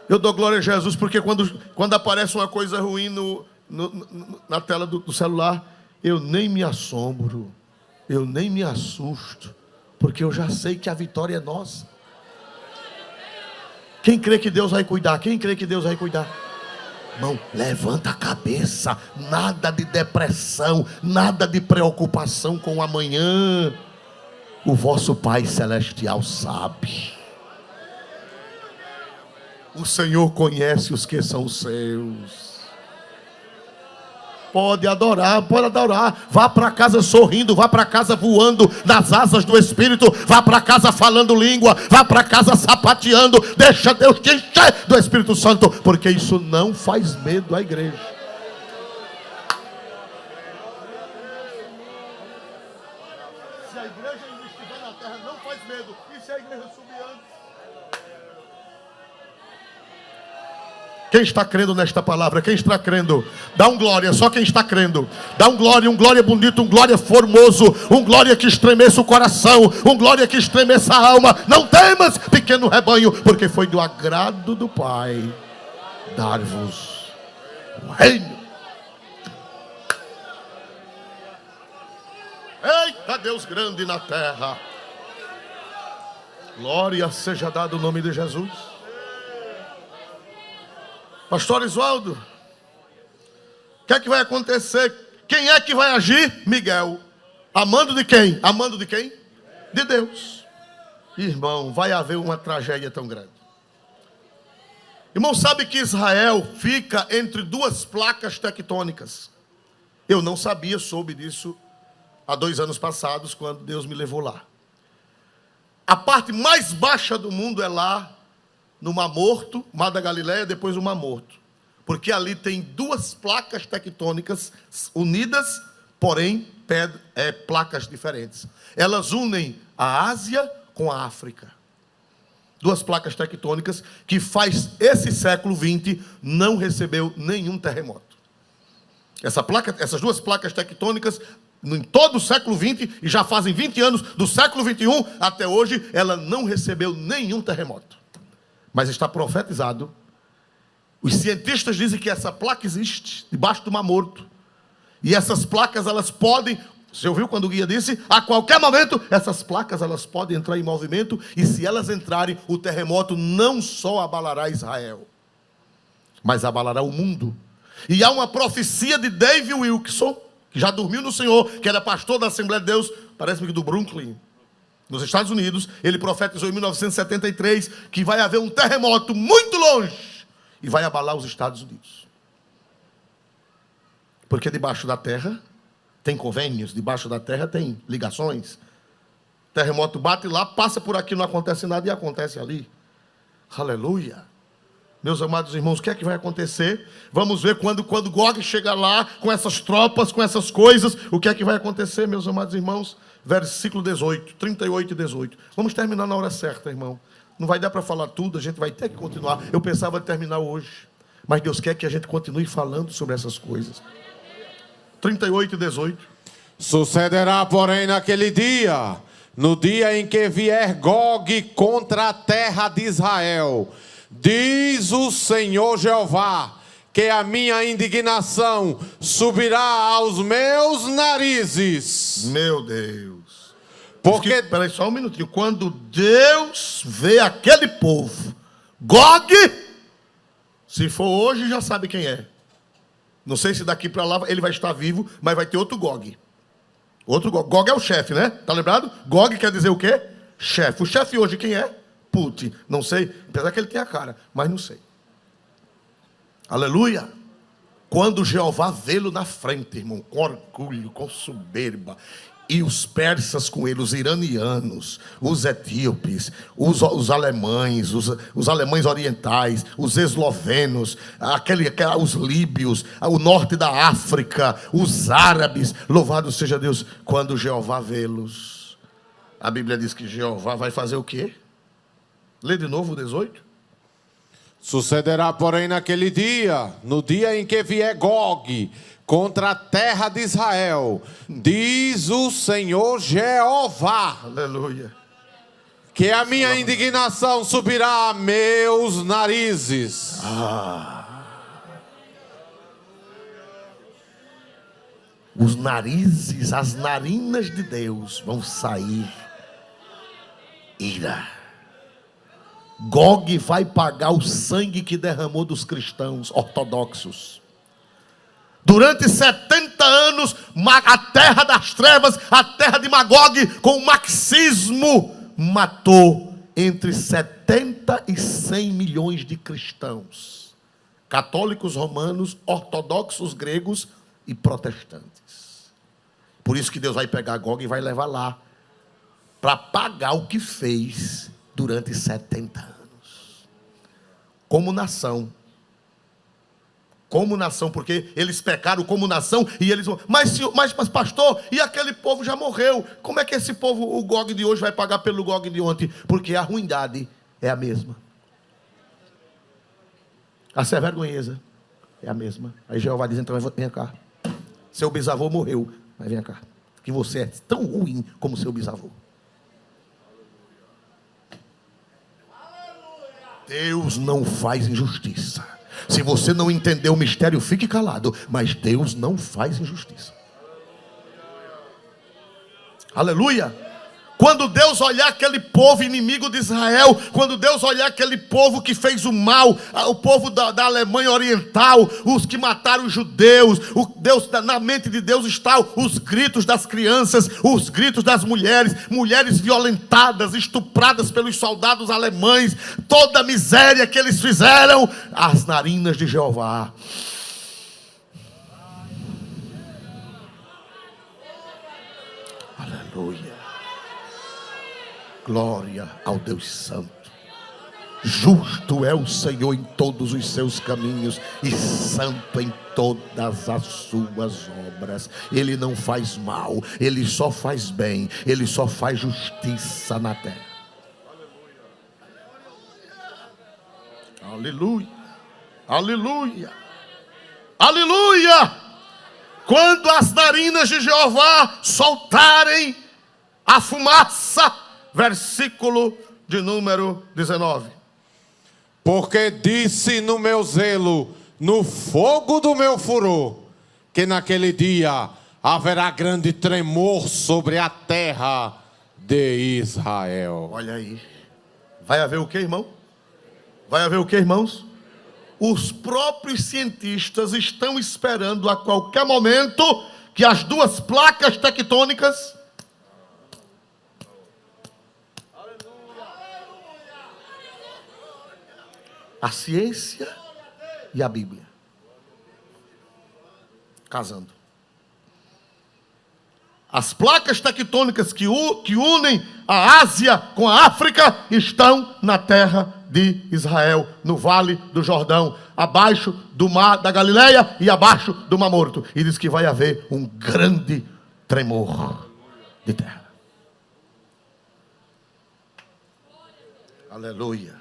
Eu dou glória a Jesus porque quando aparece uma coisa ruim na tela do celular, eu nem me assombro, eu nem me assusto, porque eu já sei que a vitória é nossa. Quem crê que Deus vai cuidar? Quem crê que Deus vai cuidar? Irmão, levanta a cabeça, nada de depressão, nada de preocupação com o amanhã. O vosso Pai Celestial sabe. O Senhor conhece os que são seus. Pode adorar, pode adorar. Vá para casa sorrindo, vá para casa voando nas asas do Espírito. Vá para casa falando língua, vá para casa sapateando. Deixa Deus te encher do Espírito Santo, porque isso não faz medo à igreja. Se a igreja ainda estiver na terra, não faz medo. E se a igreja subir antes? Quem está crendo nesta palavra? Quem está crendo? Dá um glória, só quem está crendo. Dá um glória bonito, um glória formoso, um glória que estremeça o coração, um glória que estremeça a alma. Não temas, pequeno rebanho, porque foi do agrado do Pai dar-vos o reino. Eita Deus grande na terra. Glória seja dada o nome de Jesus. Pastor Oswaldo, o que é que vai acontecer? Quem é que vai agir? Miguel. Amando de quem? Amando de quem? De Deus. Irmão, vai haver uma tragédia tão grande. Irmão, sabe que Israel fica entre duas placas tectônicas. Eu não sabia, soube disso há 2 anos passados, quando Deus me levou lá. A parte mais baixa do mundo é lá no Mar Morto, Mar da Galileia, depois o Mar Morto. Porque ali tem 2 placas tectônicas unidas, porém placas diferentes. Elas unem a Ásia com a África. 2 placas tectônicas que faz esse século 20 não recebeu nenhum terremoto. Essas 2 placas tectônicas, em todo o século 20, e já fazem 20 anos, do século 21 até hoje, ela não recebeu nenhum terremoto. Mas está profetizado. Os cientistas dizem que essa placa existe debaixo do Mar Morto. E essas placas, elas podem... Você ouviu quando o guia disse? A qualquer momento, essas placas, elas podem entrar em movimento. E se elas entrarem, o terremoto não só abalará Israel, mas abalará o mundo. E há uma profecia de Dave Wilkerson, que já dormiu no Senhor, que era pastor da Assembleia de Deus, parece-me que do Brooklyn, nos Estados Unidos. Ele profetizou em 1973 que vai haver um terremoto muito longe e vai abalar os Estados Unidos. Porque debaixo da terra tem convênios, debaixo da terra tem ligações. Terremoto bate lá, passa por aqui, não acontece nada e acontece ali. Aleluia. Meus amados irmãos, o que é que vai acontecer? Vamos ver quando Gog chegar lá com essas tropas, com essas coisas, o que é que vai acontecer, meus amados irmãos? Versículo 18, 38 e 18. Vamos terminar na hora certa, irmão. Não vai dar para falar tudo, a gente vai ter que continuar. Eu pensava terminar hoje, mas Deus quer que a gente continue falando sobre essas coisas. 38 e 18. Sucederá, porém, naquele dia, no dia em que vier Gog contra a terra de Israel, Diz o Senhor Jeová, que a minha indignação subirá aos meus narizes. Meu Deus. Porque... Espera aí só um minutinho. Quando Deus vê aquele povo, Gog, se for hoje já sabe quem é. Não sei se daqui para lá ele vai estar vivo, mas vai ter outro Gog. Outro Gog. Gog é o chefe, né? Tá lembrado? Gog quer dizer o quê? Chefe. O chefe hoje quem é? Putin. Não sei. Apesar que ele tem a cara, mas não sei. Aleluia. Quando Jeová vê-lo na frente, irmão, com orgulho, com soberba, e os persas com ele, os iranianos, os etíopes, os alemães, os alemães orientais, os eslovenos, os líbios, o norte da África, os árabes, louvado seja Deus, quando Jeová vê-los, a Bíblia diz que Jeová vai fazer o quê? Lê de novo o 18. Sucederá, porém, naquele dia, no dia em que vier Gog contra a terra de Israel, diz o Senhor Jeová, aleluia, que a minha indignação subirá a meus narizes. Os narizes, as narinas de Deus vão sair ira. Gog vai pagar o sangue que derramou dos cristãos ortodoxos. Durante 70 anos, a terra das trevas, a terra de Magog, com o marxismo, matou entre 70 e 100 milhões de cristãos. Católicos romanos, ortodoxos gregos e protestantes. Por isso que Deus vai pegar Gog e vai levar lá, para pagar o que fez durante 70 anos. Como nação, porque eles pecaram como nação, e eles vão, mas pastor, e aquele povo já morreu, como é que esse povo, o Gog de hoje vai pagar pelo Gog de ontem? Porque a ruindade é a mesma, a vergonheza é a mesma. Aí Jeová diz, então vem cá, seu bisavô morreu, mas vem cá, que você é tão ruim como seu bisavô. Deus não faz injustiça. Se você não entender o mistério, fique calado. Mas Deus não faz injustiça. Aleluia. Quando Deus olhar aquele povo inimigo de Israel, quando Deus olhar aquele povo que fez o mal, o povo da Alemanha Oriental, os que mataram os judeus, na mente de Deus está os gritos das crianças, os gritos das mulheres violentadas, estupradas pelos soldados alemães, toda a miséria que eles fizeram, as narinas de Jeová. Aleluia. Glória ao Deus Santo. Justo é o Senhor em todos os seus caminhos e santo em todas as suas obras. Ele não faz mal, ele só faz bem, ele só faz justiça na terra. Aleluia, aleluia, aleluia. Quando as narinas de Jeová soltarem a fumaça, versículo de número 19. Porque disse no meu zelo, no fogo do meu furor, que naquele dia haverá grande tremor sobre a terra de Israel. Olha aí. Vai haver o que, irmão? Vai haver o que, irmãos? Os próprios cientistas estão esperando a qualquer momento que as duas placas tectônicas, a ciência e a Bíblia, casando. As placas tectônicas que unem a Ásia com a África estão na terra de Israel, no Vale do Jordão, abaixo do mar da Galileia e abaixo do Mar Morto. E diz que vai haver um grande tremor de terra. Aleluia.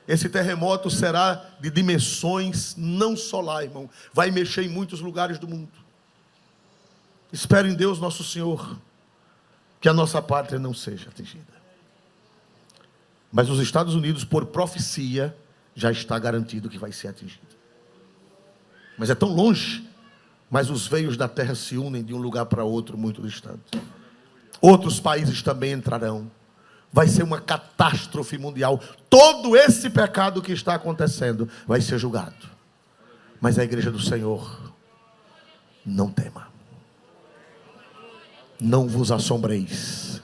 Esse terremoto será de dimensões não solar, irmão. Vai mexer em muitos lugares do mundo. Espero em Deus nosso Senhor que a nossa pátria não seja atingida. Mas os Estados Unidos, por profecia, já está garantido que vai ser atingido. Mas é tão longe, mas os veios da terra se unem de um lugar para outro muito distante. Outros países também entrarão. Vai ser uma catástrofe mundial. Todo esse pecado que está acontecendo vai ser julgado. Mas a igreja do Senhor, não tema. Não vos assombreis.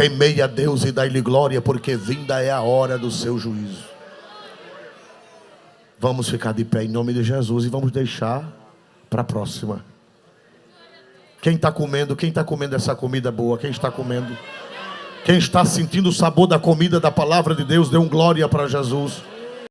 Temei a Deus e dai-lhe glória, porque vinda é a hora do seu juízo. Vamos ficar de pé em nome de Jesus e vamos deixar para a próxima. Quem está comendo essa comida boa? Quem está comendo? Quem está sentindo o sabor da comida da palavra de Deus, dê um glória para Jesus.